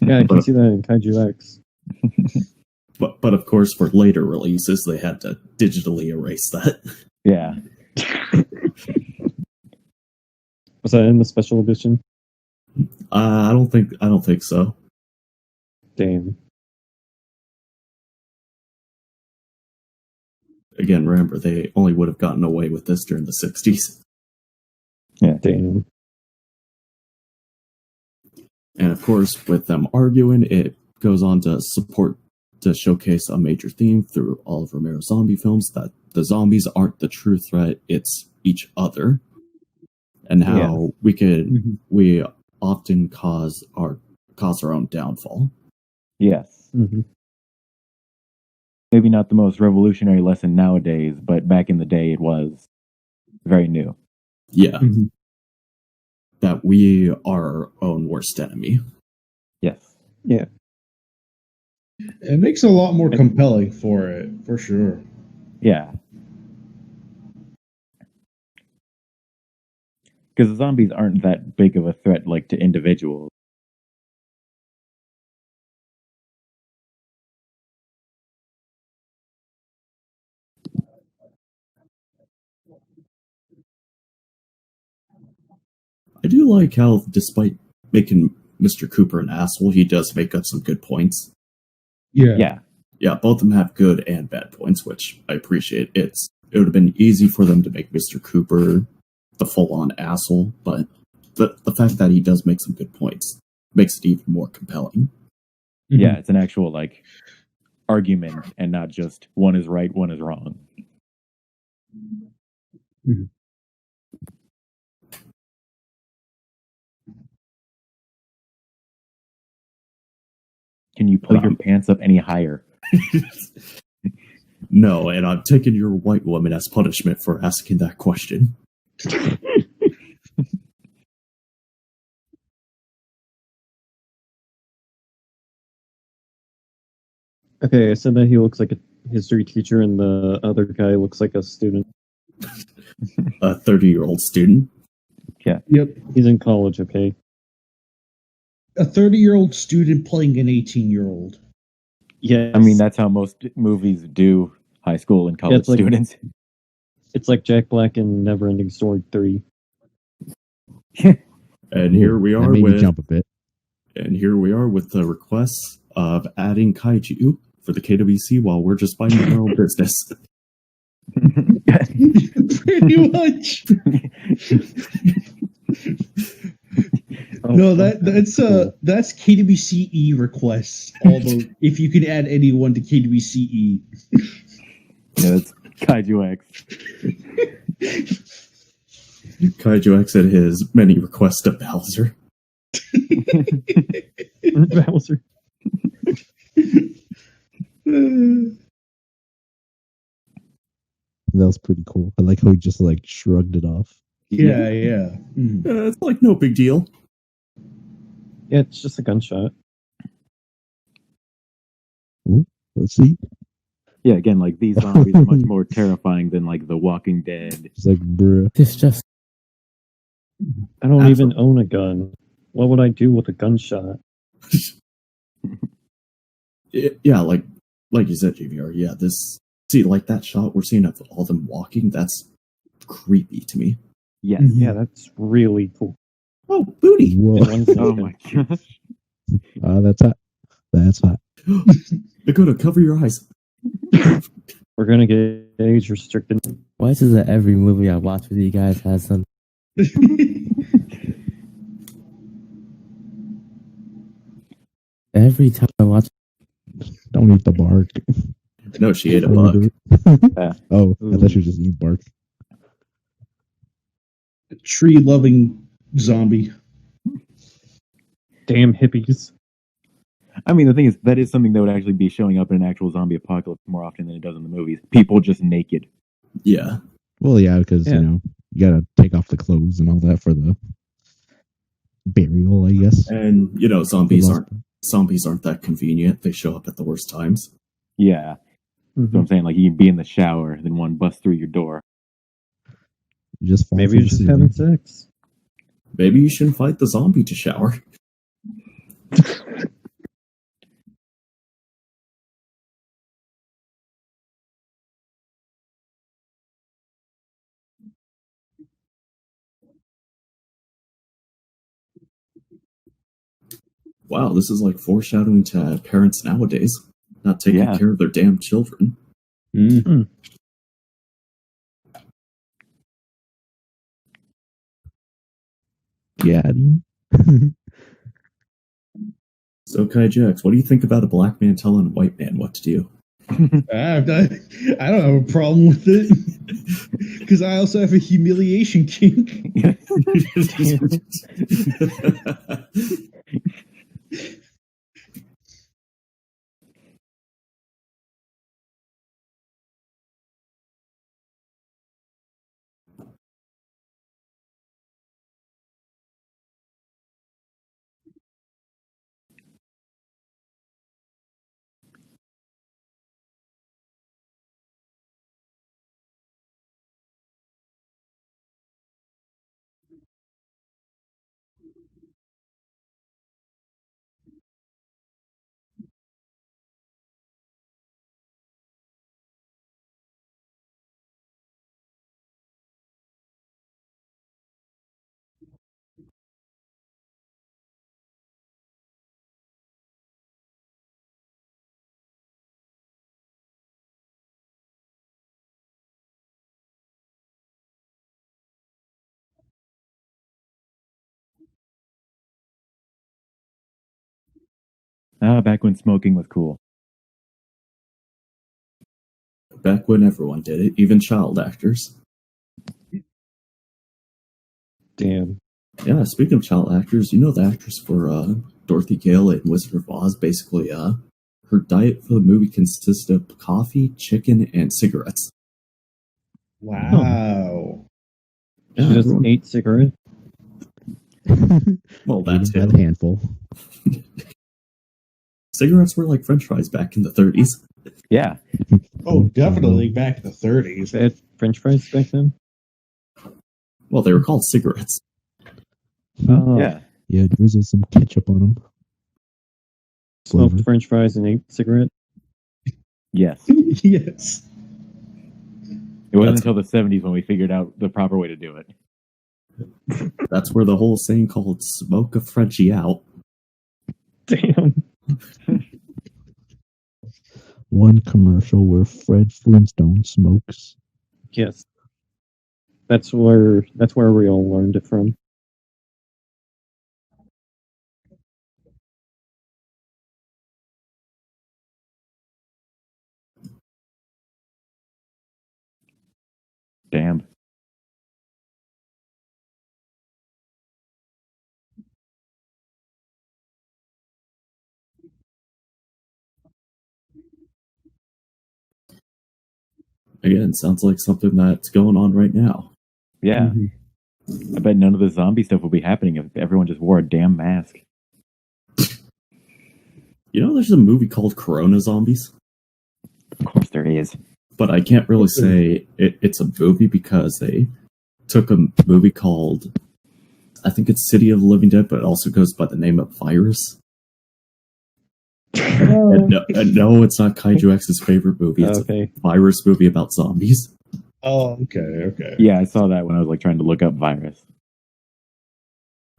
Yeah, I can see that in Kaiju X. But of course, for later releases, they had to digitally erase that. Yeah. Was that in the special edition? I don't think so. Damn. Again, remember, they only would have gotten away with this during the 60s. Yeah. Damn. And of course, with them arguing, it goes on to showcase a major theme through all of Romero's zombie films, that the zombies aren't the true threat, it's each other. And how we often cause our own downfall. Yes. Mm-hmm. Maybe not the most revolutionary lesson nowadays, but back in the day it was very new. Yeah. Mhm. That we are our own worst enemy. Yes. Yeah. It makes it a lot more compelling for it, for sure. Yeah. Because the zombies aren't that big of a threat, like, to individuals. I do like how, despite making Mr. Cooper an asshole, he does make up some good points. Yeah. Yeah. Yeah, both of them have good and bad points, which I appreciate. It would have been easy for them to make Mr. Cooper the full-on asshole, but the fact that he does make some good points makes it even more compelling. Yeah, it's an actual, like, argument and not just one is right, one is wrong. Mhm. Can you pull your pants up any higher? No, and I'm taking your white woman as punishment for asking that question. Okay, I said that he looks like a history teacher, and the other guy looks like a student. A 30-year-old student. Yep. He's in college, okay? A 30-year-old student playing an 18-year-old. Yeah, I mean, that's how most movies do high school and college it's like- students. it's like Jack Black in Neverending Story 3. And here we That are made me with jump a bit. the requests of adding kaiju for the KWC while we're just minding our own business. Pretty much. No, that's KWCE requests. Although, if you could add anyone to KWCE, Yeah, that's Kaiju X. Kaiju X and his many requests to Bowser. Bowser. That was pretty cool. I like how he just like shrugged it off. yeah. It's like no big deal. Yeah, it's just a gunshot. Let's see. Yeah, again, like these zombies are much more terrifying than like The Walking Dead. It's like, bruh. This just I don't even own a gun. What would I do with a gunshot? Yeah, like you said, JVR. Yeah, like that shot we're seeing of all them walking. That's creepy to me. Yes. Yeah, that's really cool. Oh, booty! Whoa. And one's Oh naked. my gosh. That's hot. That's hot. Dakota, cover your eyes. We're gonna get age restricted. why is it that every movie I watch with you guys has some? Every time I watch, Don't eat the bark. No, she ate a bug. Oh, I thought she was just eating bark. Tree loving zombie. Damn hippies. I mean, the thing is, that is something that would actually be showing up in an actual zombie apocalypse more often than it does in the movies. People just naked. Yeah, Well, yeah, because Yeah. you know you gotta take off the clothes and all that for the burial, I guess. and zombies aren't that convenient. They show up at the worst times. Yeah. So I'm saying, like, you can be in the shower, then one busts through your door. You just fall Maybe from you're the just ceiling. having sex. Maybe you shouldn't fight the zombie to shower. Wow, this is like foreshadowing to parents nowadays not taking Yeah. care of their damn children. Yeah. So, Kaiju, what do you think about a black man telling a white man what to do? I don't have a problem with it because I also have a humiliation kink. Back when smoking was cool. Back when everyone did it, even child actors. Damn. Yeah, speaking of child actors, the actress for Dorothy Gale in Wizard of Oz, basically, her diet for the movie consisted of coffee, chicken, and cigarettes. Wow. She Yeah, just everyone- ate cigarettes. Well, that's Eating it. by the handful. Cigarettes were like French fries back in the 30s. Yeah. Oh, definitely back in the 30s. They had French fries back then. Well, they were called cigarettes. Oh, Yeah. Yeah, drizzle some ketchup on them. smoked Flavor. French fries and ate cigarette. Yes. Yes. It wasn't That's- until the 70s when we figured out the proper way to do it. That's where the whole saying called "smoke a Frenchie out." Damn. One commercial where Fred Flintstone smokes. Yes. That's where we all learned it from. Damn. Again, sounds like something that's going on right now. Yeah. Mm-hmm. I bet none of the zombie stuff would be happening if everyone just wore a damn mask. You know, there's a movie called Corona Zombies, Of course there is. but I can't really say it's a movie because they took a movie called, I think it's City of the Living Dead, but it also goes by the name of Virus. And no, it's not Kaiju X's favorite movie. It's Okay. a virus movie about zombies. Oh, okay. Yeah, I saw that when I was like trying to look up virus.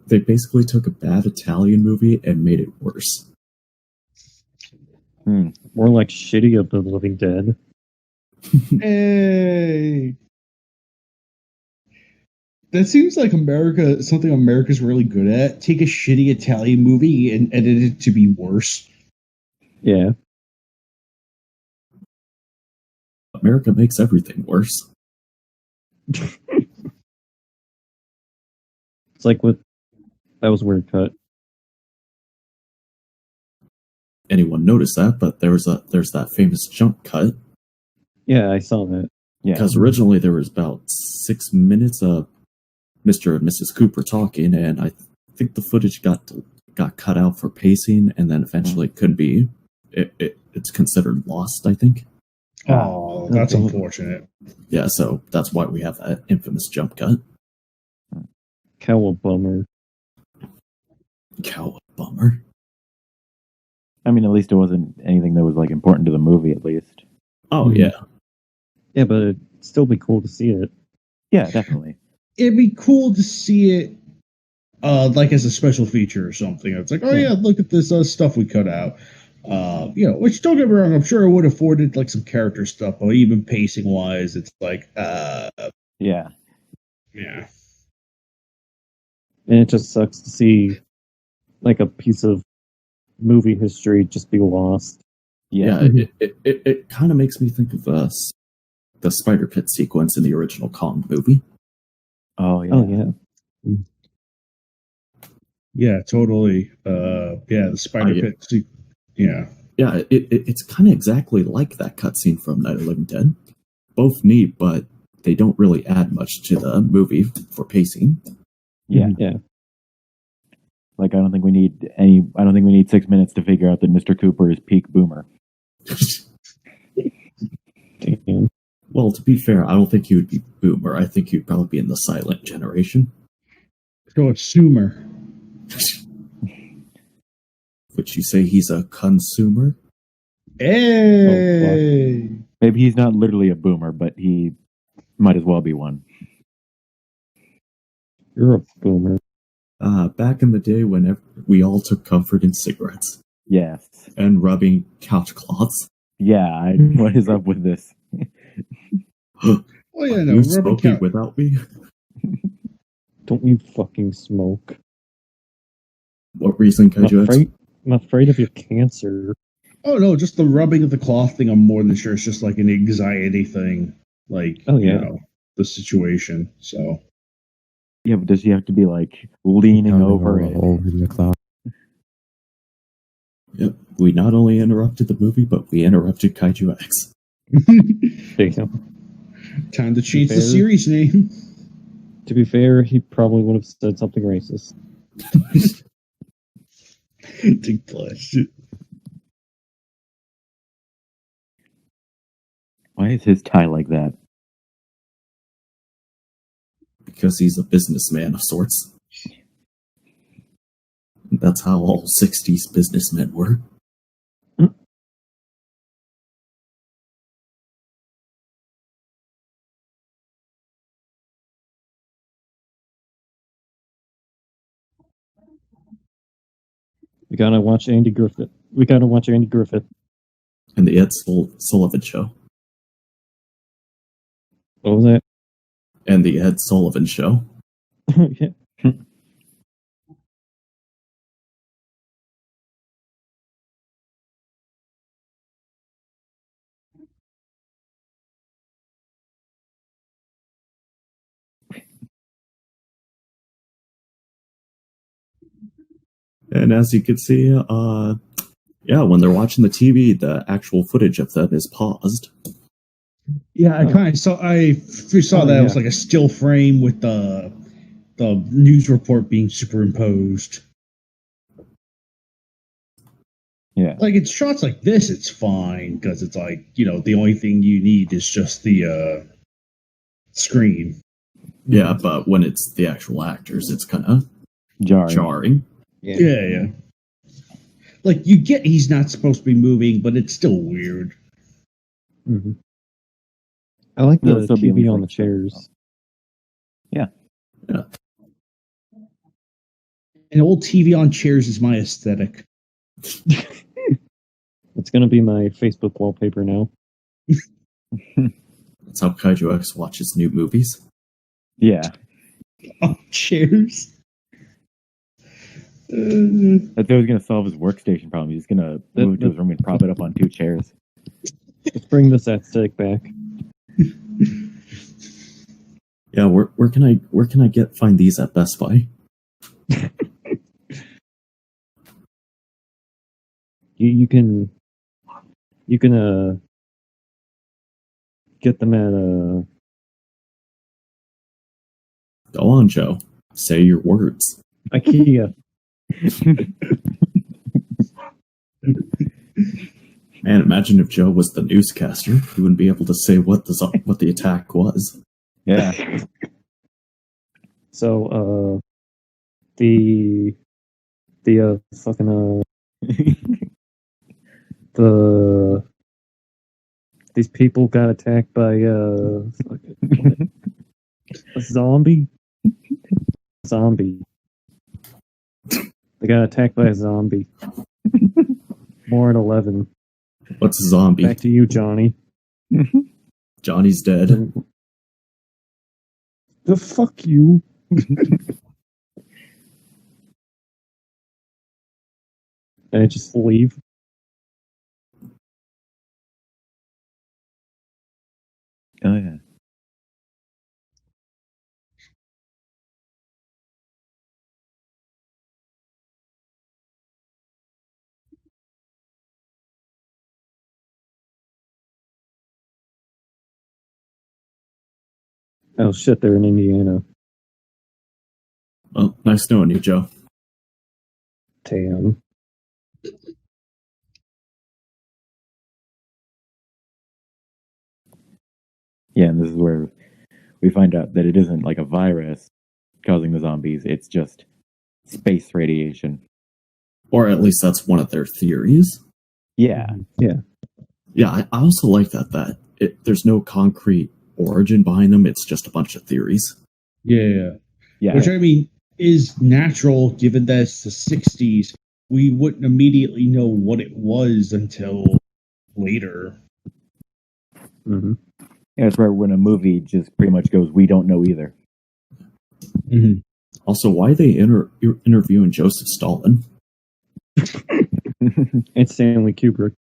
They basically took a bad Italian movie and made it worse. More like Shitty of the Living Dead. Hey. That seems like something America's really good at. Take a shitty Italian movie and edit it to be worse. Yeah. America makes everything worse. It's like with that was a weird cut. Anyone notice that? But there's that famous jump cut. Yeah, I saw that. Yeah. Because originally there was about 6 minutes of Mr. and Mrs. Cooper talking, and I think the footage got cut out for pacing, and then eventually could be it's considered lost, I think. Oh, that's Okay. unfortunate. Yeah, so that's why we have that infamous jump cut. Cowabummer. Cow bummer. I mean, at least it wasn't anything that was like important to the movie, at least. Oh Mhm. yeah. Yeah, but it'd still be cool to see it. Yeah, definitely. It'd be cool to see it like as a special feature or something. It's like, oh yeah, look at this stuff we cut out. Which don't get me wrong, I'm sure it would have afforded like some character stuff, but even pacing wise, it's like Yeah. yeah. And it just sucks to see like a piece of movie history just be lost. Yeah, Yeah. it kind of makes me think of the spider pit sequence in the original Kong movie. Oh, yeah. Oh yeah. Yeah, totally. The spider pit. Yeah. Yeah, it's kind of exactly like that cutscene from Night of the Living Dead. Both neat, but they don't really add much to the movie for pacing. Yeah. Yeah. Like, I don't think we need 6 minutes to figure out that Mr. Cooper is peak boomer. Damn. Well, to be fair, I don't think he would be boomer. I think he'd probably be in the silent generation. Consumer. Would you say he's a consumer? Hey. Maybe he's not literally a boomer, but he might as well be one. You're a boomer. Back in the day when we all took comfort in cigarettes Yes. and rubbing couch cloths. Yeah, what is up with this? Oh yeah, Are no, you rubber smoking couch. without me? Don't you fucking smoke. What reason could you? I'm afraid of your cancer. Oh no, just the rubbing of the cloth thing. I'm more than sure it's just like an anxiety thing, like Oh, yeah. the situation. So Yeah, but does he have to be like leaning Counting over a it? hole in the cloud. Yep. We not only interrupted the movie, but we interrupted Kaiju X. Damn. time to change the Fair. series name. To be fair, he probably would have said something racist. Take flesh. Why is his tie like that? Because he's a businessman of sorts. That's how all 60s businessmen were. We gotta watch Andy Griffith. We gotta watch Andy Griffith. And the Ed Sullivan Show. What was that? And the Ed Sullivan Show. Yeah. And as you can see, when they're watching the TV, the actual footage of them is paused. Yeah, I kind of saw. I saw that it was like a still frame with the news report being superimposed. Yeah. Like it's shots like this, it's fine because it's like the only thing you need is just the screen. Yeah, but when it's the actual actors, it's kind of jarring. Yeah. Like you get he's not supposed to be moving, but it's still weird. Mm-hmm. I like the TV on the chairs. Yeah. An old TV on chairs is my aesthetic. It's gonna be my Facebook wallpaper now. That's how Kaiju X watches new movies. Yeah. On chairs. That's how he's going to solve his workstation problem. He's going to move to his room and prop it up on 2 chairs. Let's bring this aesthetic back. Yeah, where can I find these at Best Buy? You can get them at Go on, Joe. Say your words. IKEA. Man, imagine if Joe was the newscaster. He wouldn't be able to say what the attack was. Yeah. So, the fucking these people got attacked by a zombie. They got attacked by a zombie. More at 11. What's a zombie? Back to you, Johnny. Johnny's dead. The fuck you. And I just leave. Oh, yeah. Oh shit, they're in Indiana. Well, nice knowing you, Joe. Damn. Yeah, and this is where we find out that it isn't like a virus causing the zombies, it's just space radiation. Or at least that's one of their theories. Yeah. Yeah. Yeah, I also like that there's no concrete origin behind them, it's just a bunch of theories. Yeah. Yeah. Which I mean is natural given that it's the 60s. We wouldn't immediately know what it was until later. Mm-hmm. Yeah, that's where when a movie just pretty much goes, we don't know either. Mm-hmm. Also, why are they interviewing Joseph Stalin? It's Stanley Kubrick.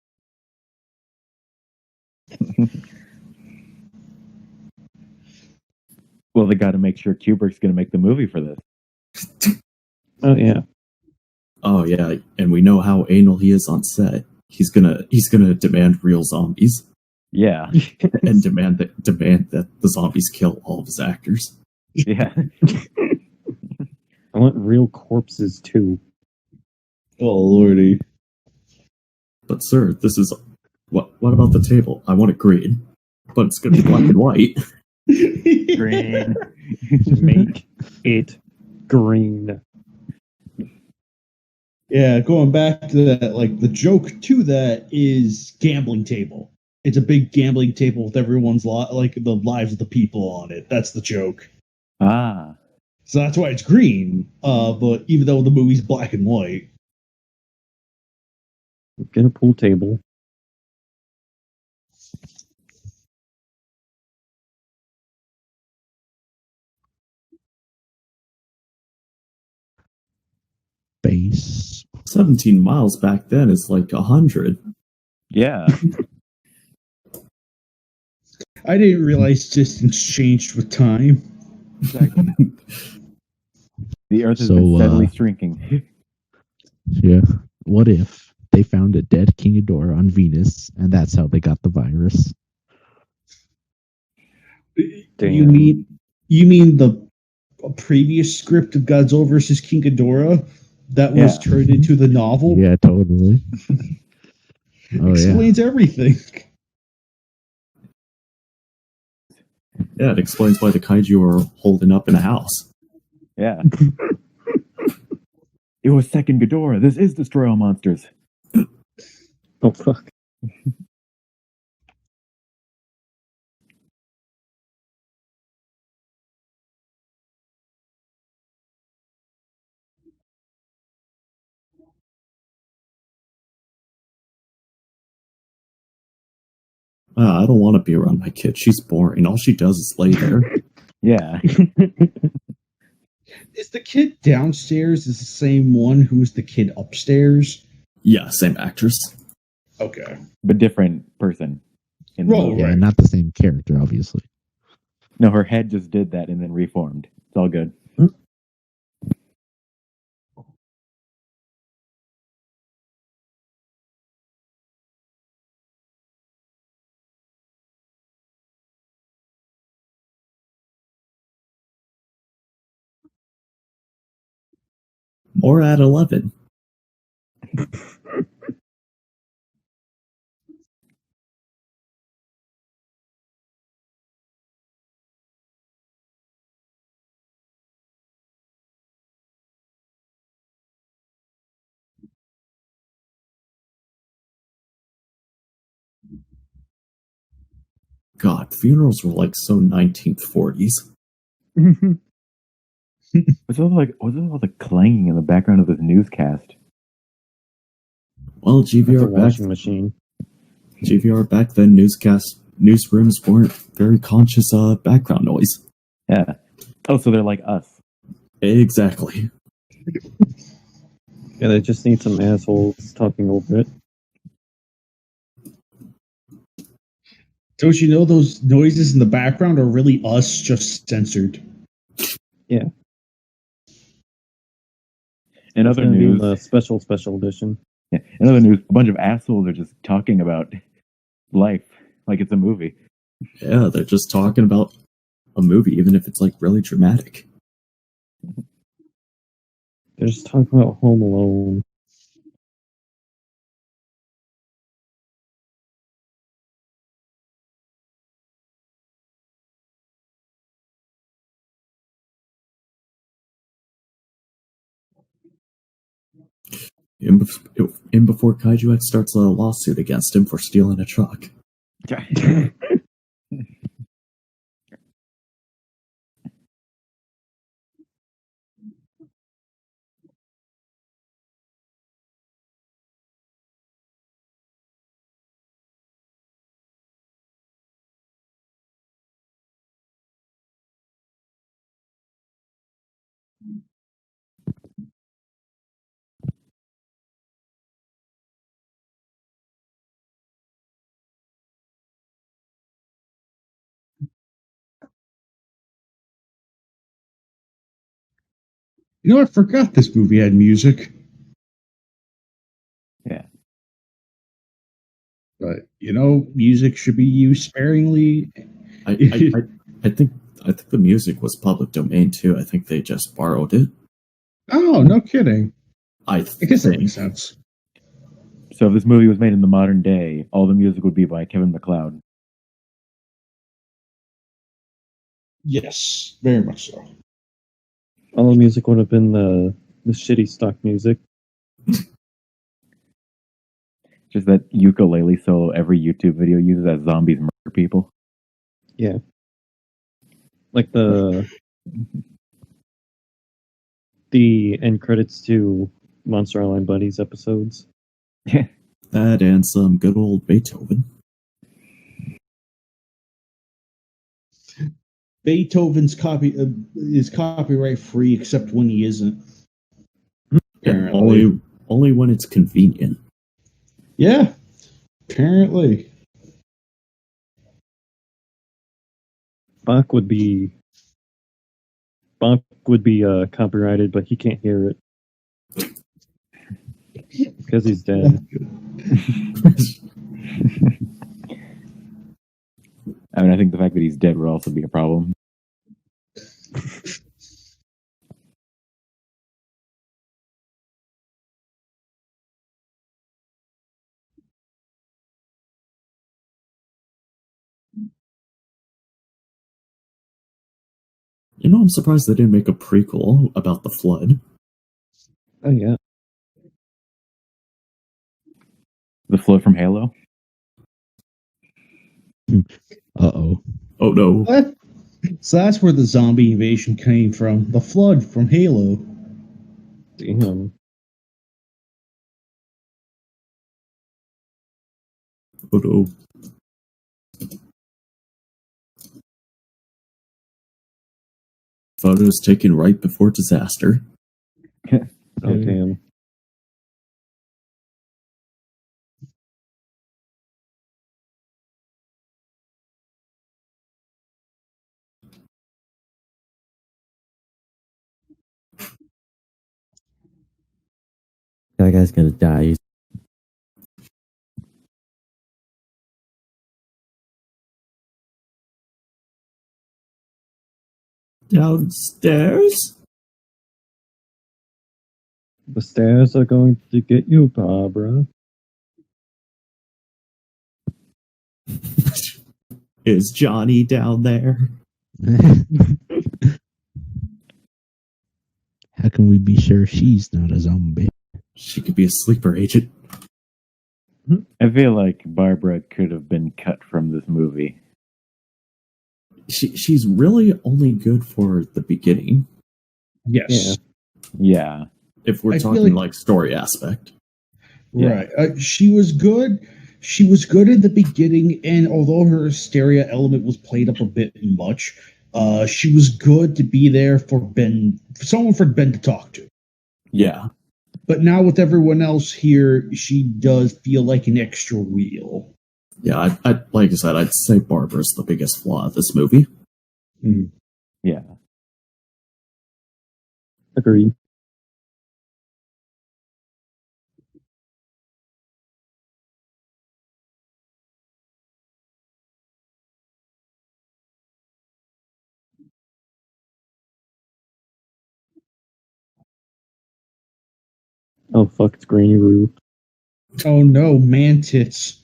Well, they got to make sure Kubrick's going to make the movie for this. Oh yeah. Oh yeah, and we know how anal he is on set. He's gonna demand real zombies. Yeah. And demand that the zombies kill all of his actors. Yeah. I want real corpses too. Oh lordy. But sir, this is what about the table? I want it green. But it's gonna be black and white. Green. Make it green. Yeah, going back to that, like the joke to that is gambling table. It's a big gambling table with everyone's like the lives of the people on it. That's the joke. Ah. So that's why it's green. But even though the movie's black and white. Get a pool table. Base. 17 miles back then is like 100. Yeah. I didn't realize distance changed with time. Exactly. The Earth has So, been steadily shrinking. Yeah. What if they found a dead King Ghidorah on Venus, and that's how they got the virus? Damn. You mean the previous script of Godzilla versus King Ghidorah that was Yeah. turned into the novel? Yeah, totally. Oh, yeah. Explains everything. Yeah, it explains why the kaiju are holding up in a house. Yeah. It was second Ghidorah. This is Destroy All Monsters. Oh fuck. I don't want to be around my kid. She's boring. All she does is lay there. Yeah. Is the kid downstairs is the same one who's the kid upstairs? Yeah, same actress. Okay. But different person. In the Right. movie. Yeah, not the same character, obviously. No, her head just did that and then reformed. It's all good. Or at 11. God, funerals were like so 1940s. Was it all the clanging in the background of this newscast? Well, That's a GVR washing machine. back then, newsrooms weren't very conscious of background noise. Yeah. Oh, so they're like us. Exactly. Yeah, they just need some assholes talking over it. Don't you know those noises in the background are really us, just censored? In It's other gonna be in news, the special edition. yeah, in other news, a bunch of assholes are just talking about life like it's a movie. Yeah, they're just talking about a movie, even if it's like really dramatic. They're just talking about Home Alone. In before Kaiju X starts a lawsuit against him for stealing a truck. You know, I forgot this movie had music. Yeah. But music should be used sparingly. I think the music was public domain too. I think they just borrowed it. Oh, no kidding. I I guess that think. makes sense. So if this movie was made in the modern day, all the music would be by Kevin MacLeod. Yes, very much so. All the music would have been the shitty stock music. Just that ukulele solo every YouTube video uses as zombies murder people. Yeah. Like the end credits to Monster Island Buddies episodes. That and some good old Beethoven. Beethoven's copy is copyright free, except when he isn't. Yeah, Apparently. only when it's convenient. Yeah, apparently. Bach would be copyrighted, but he can't hear it because he's dead. I mean, I think the fact that he's dead would also be a problem. You know, I'm surprised they didn't make a prequel about the flood. Oh yeah, The flood from Halo? Uh-oh. Oh no. What? So that's where the zombie invasion came from. The flood from Halo. damn. Oh no. Photos taken right before disaster. Oh damn. That guy's gonna die. Downstairs? The stairs are going to get you, Barbara. Is Johnny down there? How can we be sure she's not a zombie? She could be a sleeper agent. I feel like Barbara could have been cut from this movie. She's really only good for the beginning. Yes. Yeah. If we're I feel talking like- story aspect. Right. She was good. She was good in the beginning, and although her hysteria element was played up a bit much, she was good to be there for Ben, for Ben to talk to. Yeah. But now with everyone else here, she does feel like an extra wheel. Yeah, I like I said, I'd say Barbara's the biggest flaw of this movie. Yeah. Agreed. Oh fuck, it's Granny Roo. Oh no, man tits.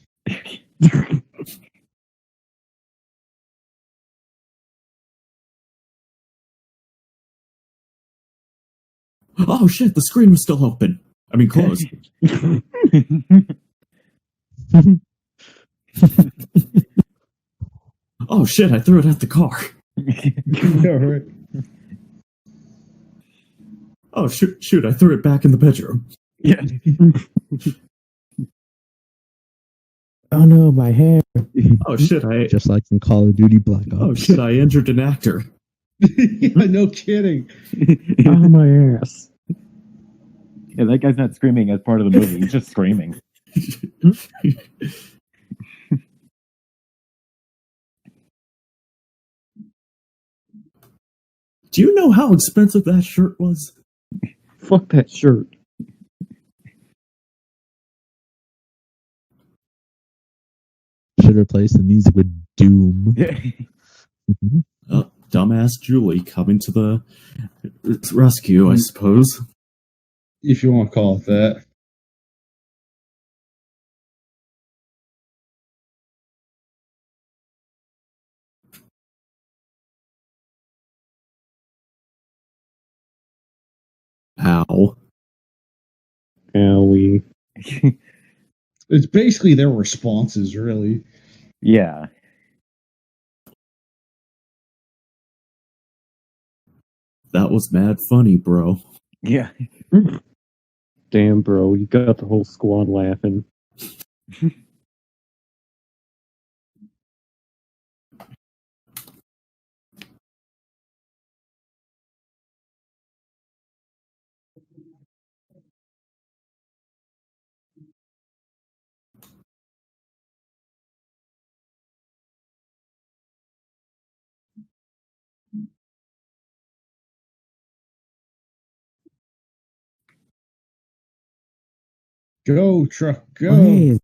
Oh shit, the screen was still open. I mean, closed. Oh shit, I threw it at the car. Yeah, right. Oh shoot, I threw it back in the bedroom. Yeah. Oh no, my hair. Oh shit, Just like in Call of Duty Black Ops. oh shit, I injured an actor. Yeah, no kidding. Oh my ass. Yeah, that guy's not screaming as part of the movie. He's just screaming. Do you know how expensive that shirt was? Fuck that shirt. Should replace the music with Doom. Yeah. Dumbass Julie coming to the rescue, I suppose. If you want to call it that. How? Yeah, we. It's basically their responses, really. Yeah. That was mad funny, bro. Yeah. Damn, bro, you got the whole squad laughing. Go, truck, go. Oh, hey,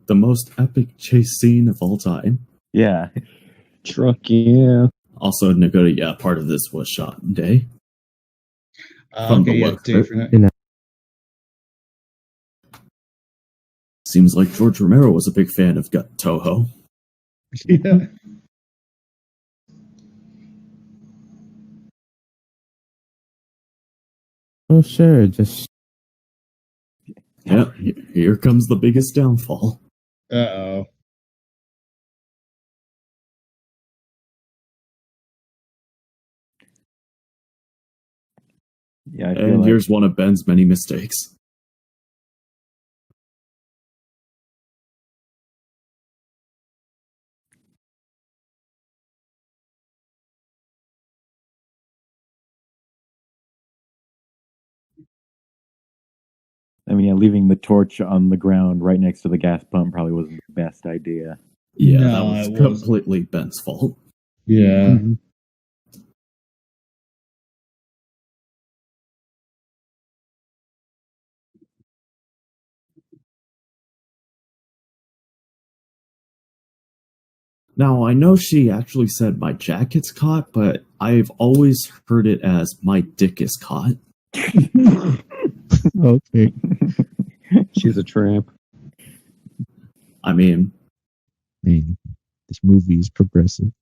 The most epic chase scene of all time. Yeah. Truck, yeah. Also, Nagoda, yeah, part of this was shot in day. From Okay, the yeah, look of day it. for night. Seems like George Romero was a big fan of Toho. Yeah. oh sure, just Yeah, here comes the biggest downfall. Uh-oh. Yeah, I feel And like here's one of Ben's many mistakes. I mean, yeah, leaving the torch on the ground right next to the gas pump probably wasn't the best idea. Yeah, No, that was it wasn't. completely Ben's fault. Yeah. Mm-hmm. Now, I know she actually said my jacket's caught, but I've always heard it as my dick is caught. Okay. She's a tramp. I mean, Man, this movie is progressive.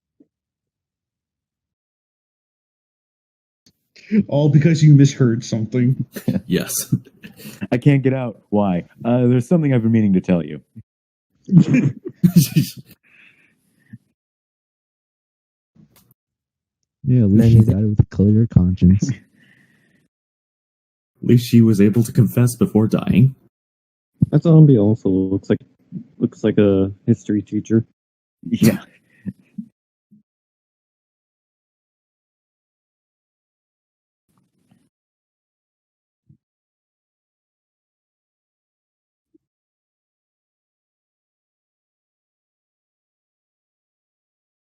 All because you misheard something. yes. I can't get out. Why? There's something I've been meaning to tell you. Yeah, at least she got it with a clear conscience. At least she was able to confess before dying. That zombie also looks like a history teacher. Yeah.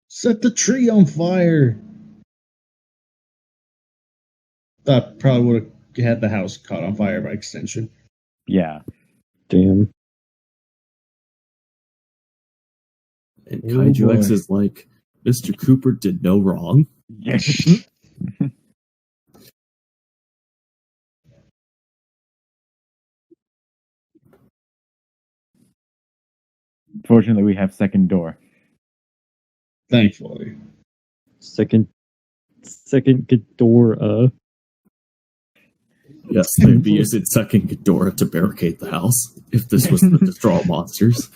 Set the tree on fire. That probably would have had the house caught on fire by extension. Yeah. Damn. And Oh, Kaiju X boy. is like, Mr. Cooper did no wrong. Yes. Fortunately, we have second door. Thankfully. Second Ghidorah. Yes, they'd be using second Ghidorah to barricade the house if this was the Destroy Monsters.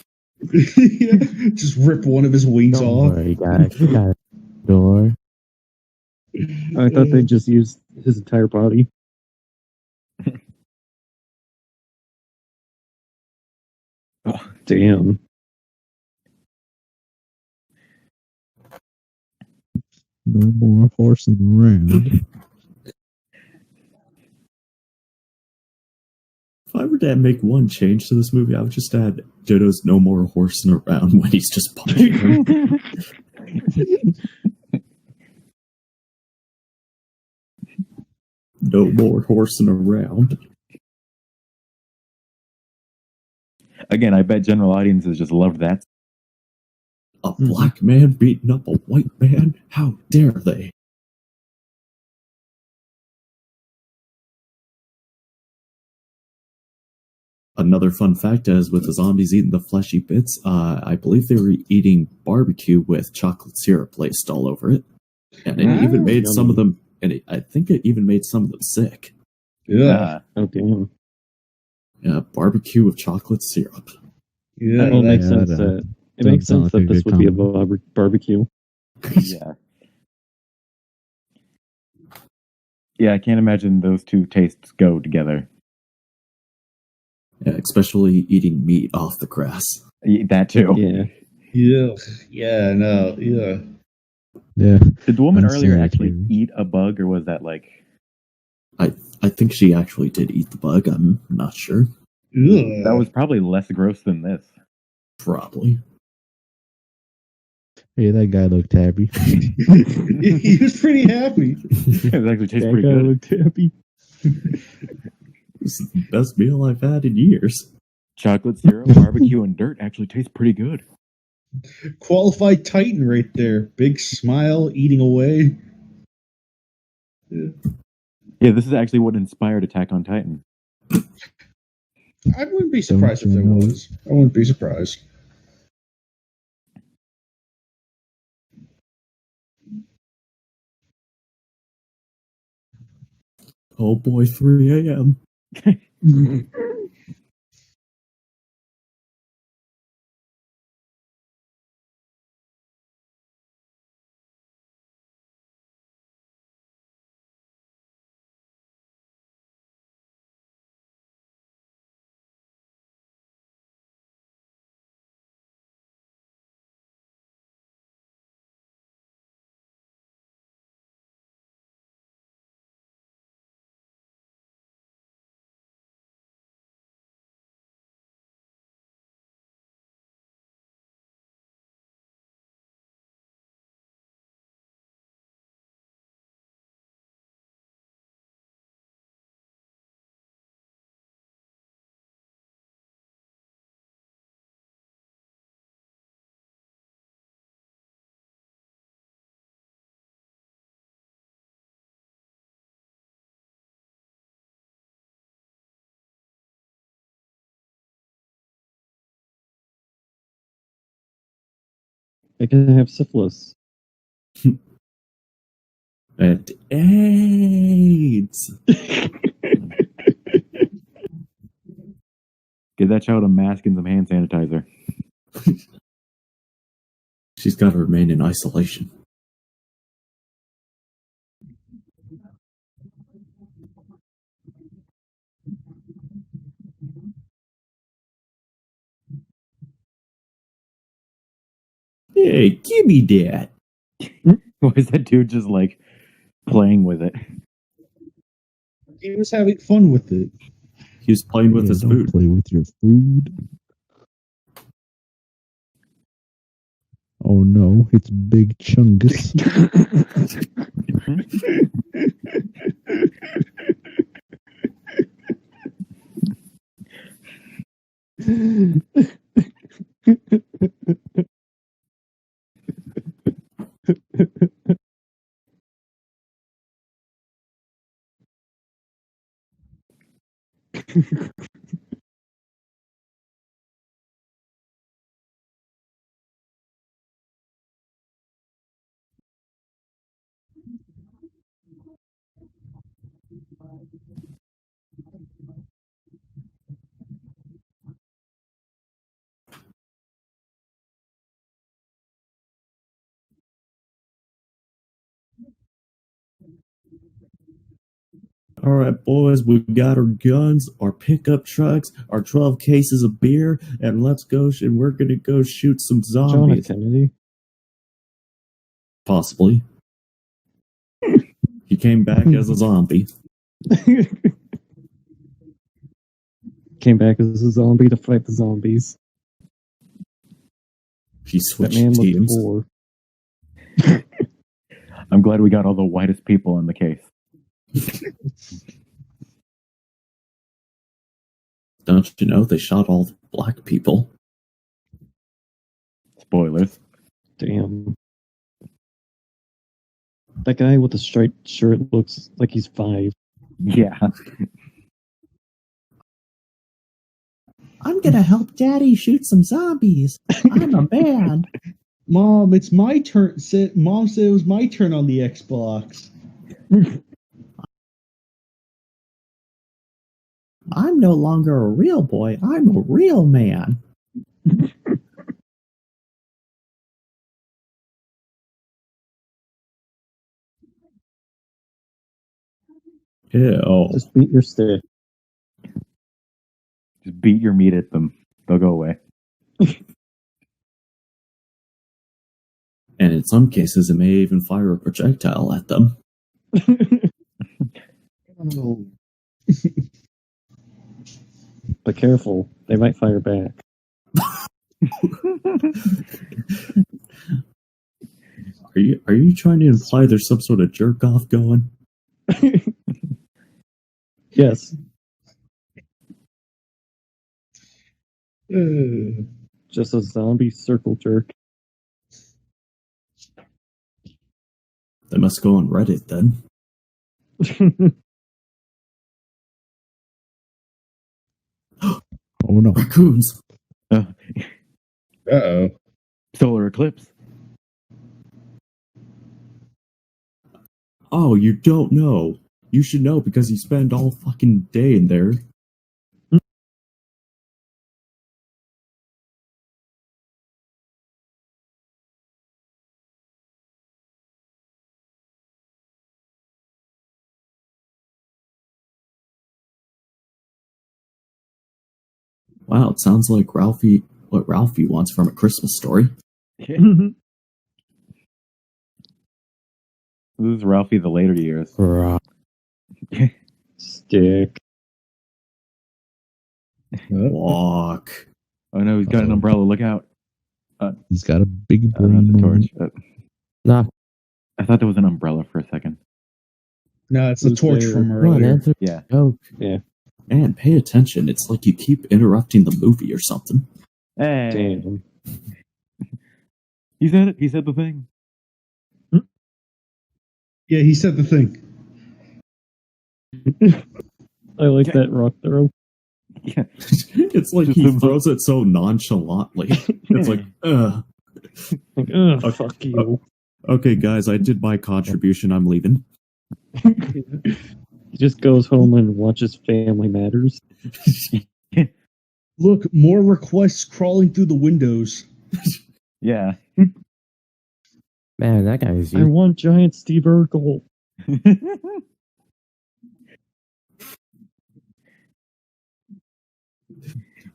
Yeah, just rip one of his wings don't off. worry, guys. We got a door. I thought they just used his entire body. Oh, damn. No more horsing around. If I were to make one change to this movie, I would just add Dodo's no more horsing around when he's just punching him. No more horsing around. Again, I bet general audiences just loved that. A black man beating up a white man? How dare they? Another fun fact is with the zombies eating the fleshy bits, I believe they were eating barbecue with chocolate syrup placed all over it. And it even made some of them, and I think it even made some of them sick. Yeah. Oh, damn. Yeah, barbecue with chocolate syrup. Yeah. Well, it makes that, sense that it doesn't makes sound sense like a that this good would be a combo. barbecue. Yeah. Yeah, I can't imagine those two tastes go together. Yeah, especially eating meat off the grass. That too. Yeah. Yeah, no, yeah. Yeah. Did the woman earlier actually Unsanitary. eat a bug, or was that like? I think she actually did eat the bug. I'm not sure. That was probably less gross than this. Probably. Hey, that guy looked happy. He was pretty happy. It actually tastes That pretty guy good. looked happy. This is the best meal I've had in years. Chocolate syrup, barbecue, and dirt actually tastes pretty good. Qualified Titan right there. Big smile, eating away. Yeah, this is actually what inspired Attack on Titan. I wouldn't be surprised if Don't there you know? was. I wouldn't be surprised. Oh boy, 3 a.m. I can have syphilis. And AIDS. Give that child a mask and some hand sanitizer. She's got to remain in isolation. Hey, give me that. Why is that dude just like playing with it? He was having fun with it. He was playing with Yeah, his don't food. play with your food. Oh no, it's Big Chungus. All right, boys, we've got our guns, our pickup trucks, our 12 cases of beer, and let's go. And we're going to go shoot some John F. zombies. Kennedy. Possibly. He came back as a zombie. Came back as a zombie to fight the zombies. He That switched man looked teams. poor. I'm glad we got all the whitest people in the case. Don't you know they shot all the black people? Spoilers. Damn. That guy with the striped shirt looks like he's 5. Yeah. I'm going to help Daddy shoot some zombies. I'm a man. Mom, it's my turn. Mom said it was my turn on the Xbox. I'm no longer a real boy. I'm a real man. Ew. Just beat your stick. Just beat your meat at them. They'll go away. And in some cases, it may even fire a projectile at them. Oh. But careful, they might fire back. Are you trying to imply there's some sort of jerk off going? Yes, Uh, just a zombie circle jerk. They must go on Reddit then. Oh no. Raccoons. uh-oh. Solar eclipse. Oh, you don't know. You should know because you spend all fucking day in there. Wow, it sounds like what Ralphie wants from a Christmas story. This is Ralphie the later years. Right. Stick. Walk. Oh no, he's got an umbrella. Look out. He's got a big Not brain. the torch. Nah, I thought there was an umbrella for a second. No, it's the Who's torch there? from come on, earlier. answer. Yeah. Oh, Man, pay attention. It's like you keep interrupting the movie or something. Hey. Damn. He said it. He said the thing. Yeah, he said the thing. I like that rock throw. Yeah. It's like he throws it so nonchalantly. It's like, ugh. Like, ugh, fuck you. Okay, guys, I did my contribution. I'm leaving. He just goes home and watches Family Matters. Look, more requests crawling through the windows. Yeah. man, that guy is I you. want giant Steve Urkel.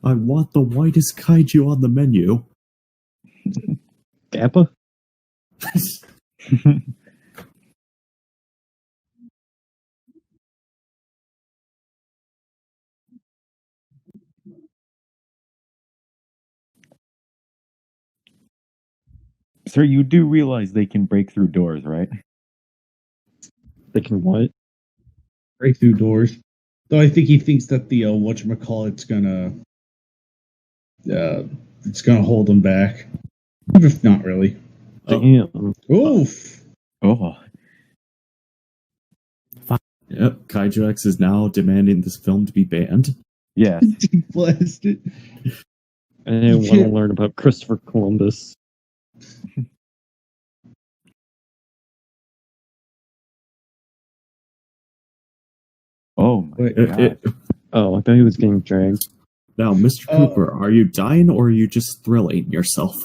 I want the whitest kaiju on the menu. Kappa? Sir, you do realize they can break through doors, right? They can what? Break through doors. Though I think he thinks that the whatchamacallit's gonna it's gonna hold him back. If not really. Damn. Oof. Oh. Yep, Kaiju X is now demanding this film to be banned. Yes. Blasted. I didn't want to learn about Christopher Columbus. Oh my Wait, god. Oh, I thought he was getting dragged. Now, Mr. Cooper, are you dying or are you just thrilling yourself?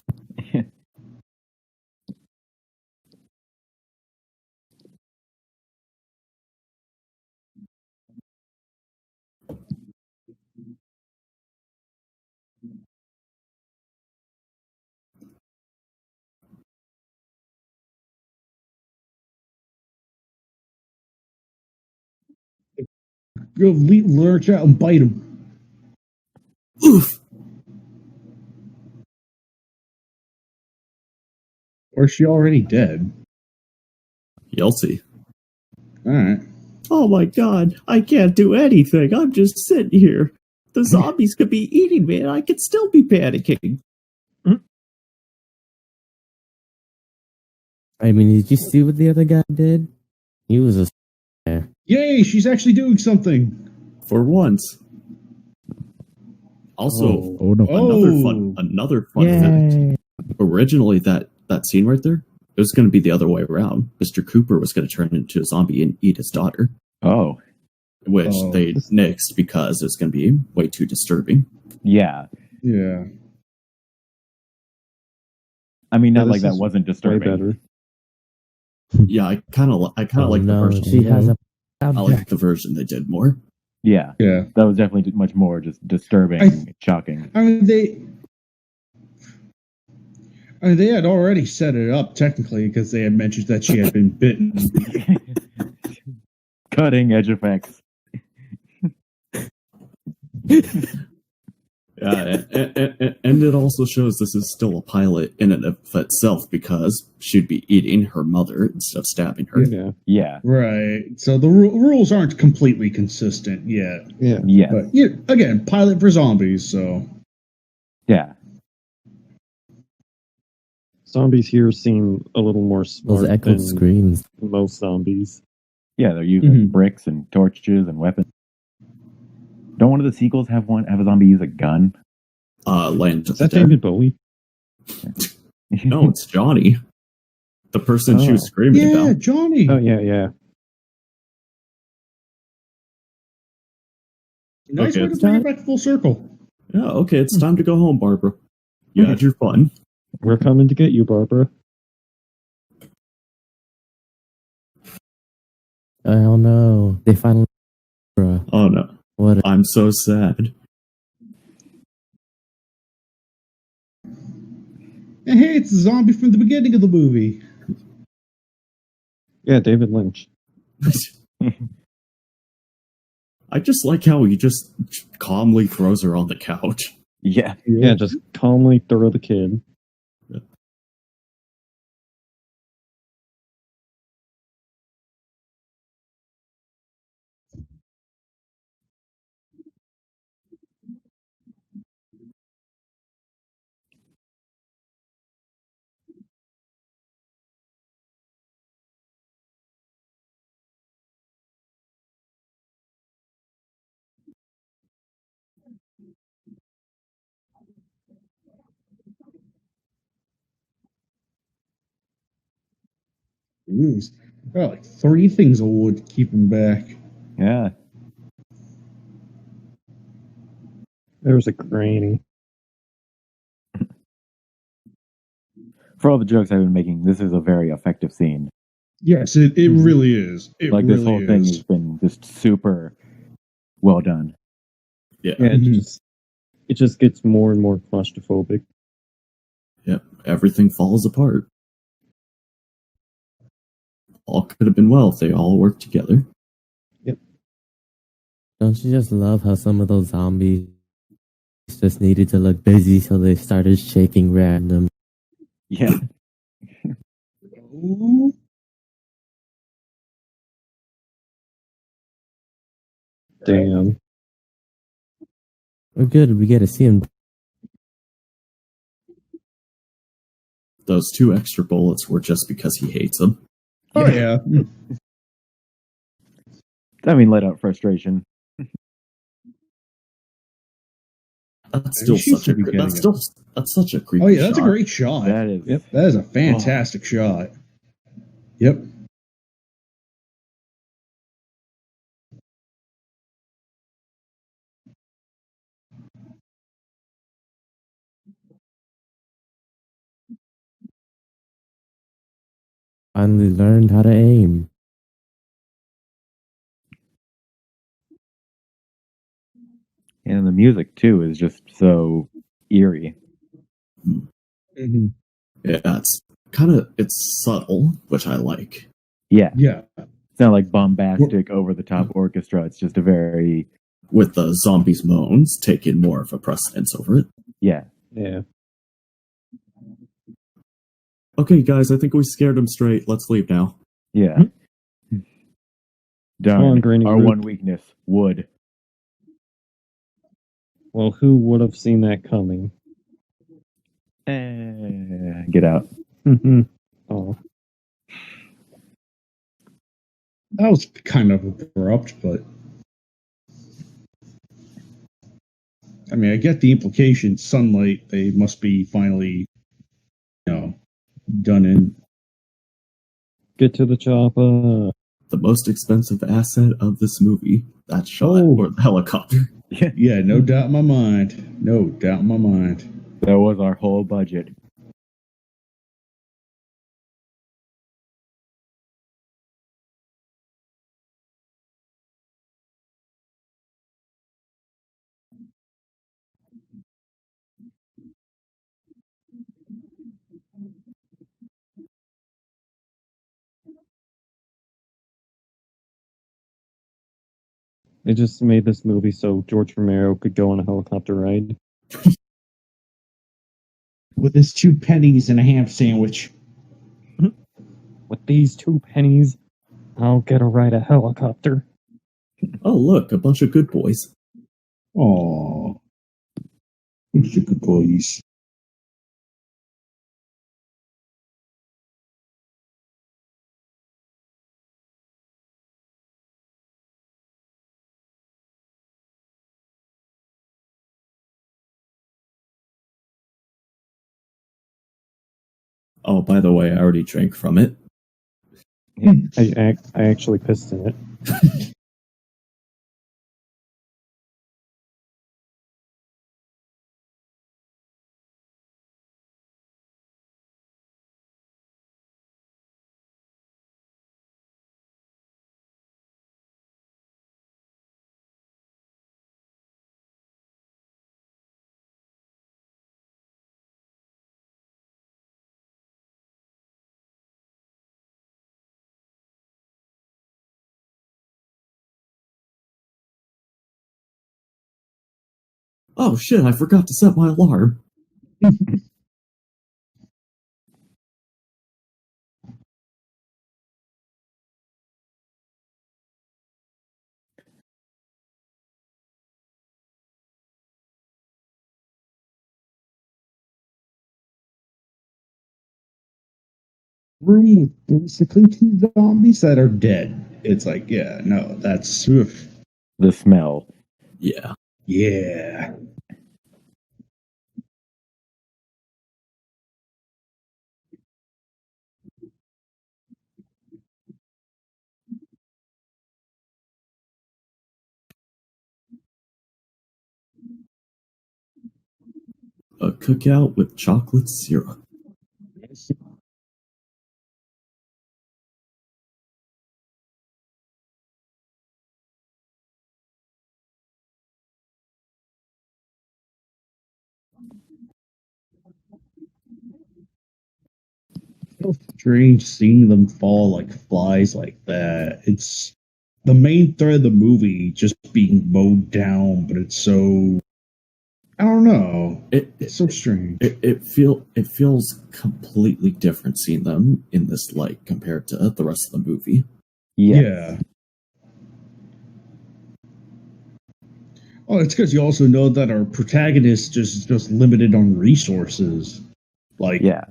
Go lurch out and bite him. Oof! Or is she already dead? You'll see. Alright. Oh my god, I can't do anything. I'm just sitting here. The zombies could be eating me and I could still be panicking. I mean, did you see what the other guy did? He was a there. Yay, she's actually doing something. For once. Also, Oh no. another fun fact. Yay. Originally, that scene right there, it was going to be the other way around. Mr. Cooper was going to turn into a zombie and eat his daughter, Oh. which Oh. they nixed because it's going to be way too disturbing. Yeah. Yeah. I mean, not Yeah, like this that is wasn't Way disturbing. better. Yeah, I kind of Oh like the no, version. she has a. I like the version they did more. Yeah, Yeah. that was definitely much more just disturbing, shocking. I mean, they had already set it up technically because they had mentioned that she had been bitten. Cutting edge effects. And it also shows this is still a pilot in and of itself because she'd be eating her mother instead of stabbing her. Yeah. Yeah. Right. So the rules aren't completely consistent yet. Yeah. Yeah. But again, pilot for zombies, so. Yeah. Zombies here seem a little more Those smart echoed than screams. most zombies. Yeah, they're using Mhm. bricks and torches and weapons. Don't one of the sequels have a zombie use a gun? Land Is of the that Dead. David Bowie? No, it's Johnny. The person she was Oh. screaming Yeah, about. Johnny. Oh yeah. Nice Okay, way to it's bring it back full circle. Yeah, okay, it's time to go home, Barbara. You Okay. had your fun. We're coming to get you, Barbara. Oh no, they finally. Bruh, Oh no. what? I'm so sad. And hey, it's a zombie from the beginning of the movie. Yeah, David Lynch. I just like how he just calmly throws her on the couch. Yeah. Yeah, just calmly throw the kid. Jeez. There are like 3 things that would keep him back. Yeah. There's a granny. For all the jokes I've been making, this is a very effective scene. Yes, it really is. It Like really this whole thing has been just super well done. Yeah. Yeah, Mhm. it just gets more and more claustrophobic. Yep. Everything falls apart. All could have been well if they all worked together. Don't you just love how some of those zombies just needed to look busy, so they started shaking random? Yeah. Ooh. Damn. We're good. We get to see him. Those 2 extra bullets were just because he hates them. Oh yeah. I mean, let out frustration. That's He still shoots such a the beginning that's such a creepy Oh yeah, that's shot. a great shot. That is. Yep. That is a fantastic shot. Yep. Finally learned how to aim. And the music too is just so eerie. Mm-hmm. Yeah, it's subtle, which I like. Yeah. Yeah. It's not like bombastic, over the top orchestra. It's just a very With the zombies' moans taking more of a precedence over it. yeah. Yeah. Okay, guys, I think we scared him straight. Let's leave now. Yeah. Come Darn. on, Granny Our Ruth. one weakness, wood. Well, who would have seen that coming? Get out. Oh. That was kind of abrupt, but I mean, I get the implication. Sunlight, they must be finally, done in. Get to the chopper. The most expensive asset of this movie. That shot Oh. or the helicopter. Yeah, no doubt in my mind. No doubt in my mind. That was our whole budget. They just made this movie so George Romero could go on a helicopter ride. With his 2 pennies and a ham sandwich. With these 2 pennies, I'll get to ride a helicopter. Oh, look, a bunch of good boys. Aww. Good boys. Oh, by the way, I already drank from it. I actually pissed in it. Oh shit, I forgot to set my alarm. Room with basically 2 zombies that are dead. It's like, yeah, no, that's... Oof. The smell. Yeah. Yeah. A cookout with chocolate syrup. So strange seeing them fall like flies like that. It's the main thread of the movie just being mowed down, but it's so... I don't know. It's so strange. It feels completely different seeing them in this light compared to the rest of the movie. Yeah. Oh, it's because you also know that our protagonist just limited on resources. Like, Yeah.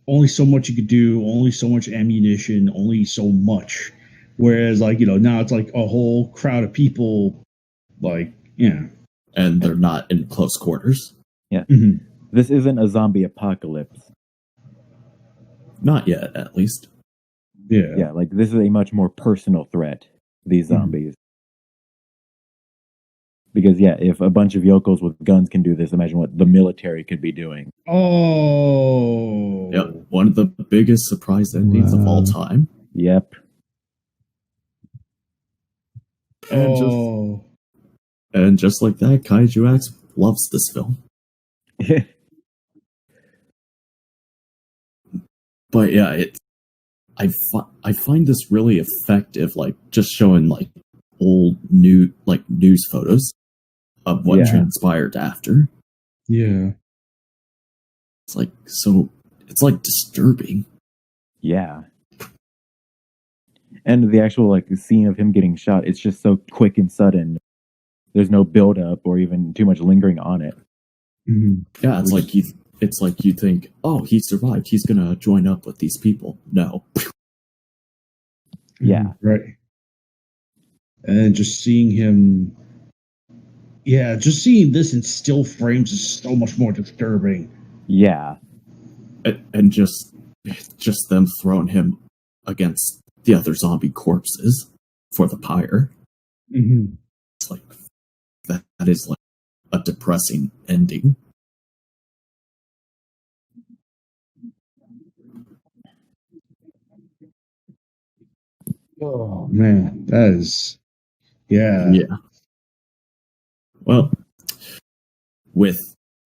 only so much you could do, only so much ammunition, only so much. Whereas, like, now it's like a whole crowd of people, like, yeah. And they're not in close quarters. Yeah. Mm-hmm. This isn't a zombie apocalypse. Not yet, at least. Yeah. Yeah, like this is a much more personal threat, these zombies. Because, yeah, if a bunch of yokels with guns can do this, imagine what the military could be doing. Oh. Yep. One of the biggest surprise endings of all time. Yep. And just like that, Kaiju-X loves this film. But yeah, I find this really effective, like just showing like old news photos of what transpired after. Yeah. It's like disturbing. Yeah. And the actual like scene of him getting shot, it's just so quick and sudden. There's no build up or even too much lingering on it. Mm-hmm. Yeah, it's like you think, oh, he survived. He's gonna join up with these people. No. Yeah. Right. And just seeing him, just seeing this in still frames is so much more disturbing. Yeah. And just them throwing him against the other zombie corpses for the pyre. Mm-hmm. It's like that is like a depressing ending. Oh man, that is yeah. Well, with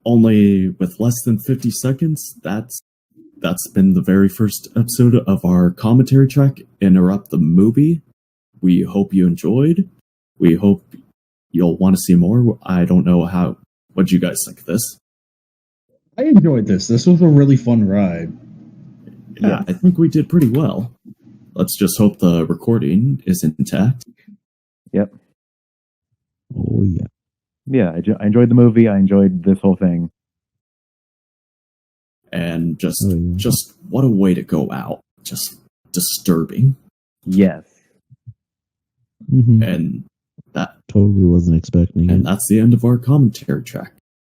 less than 50 seconds, that's been the very first episode of our commentary track, Interrupt the Movie. We hope you enjoyed. We hope you'll want to see more. I don't know what you guys think of this. I enjoyed this. This was a really fun ride. Yeah, I think we did pretty well. Let's just hope the recording is intact. Yep. Oh yeah. Yeah, I enjoyed the movie. I enjoyed this whole thing. And just what a way to go out. Just disturbing. Yes. Mm-hmm. And that Totally wasn't expecting it. that's the end of our commentary track.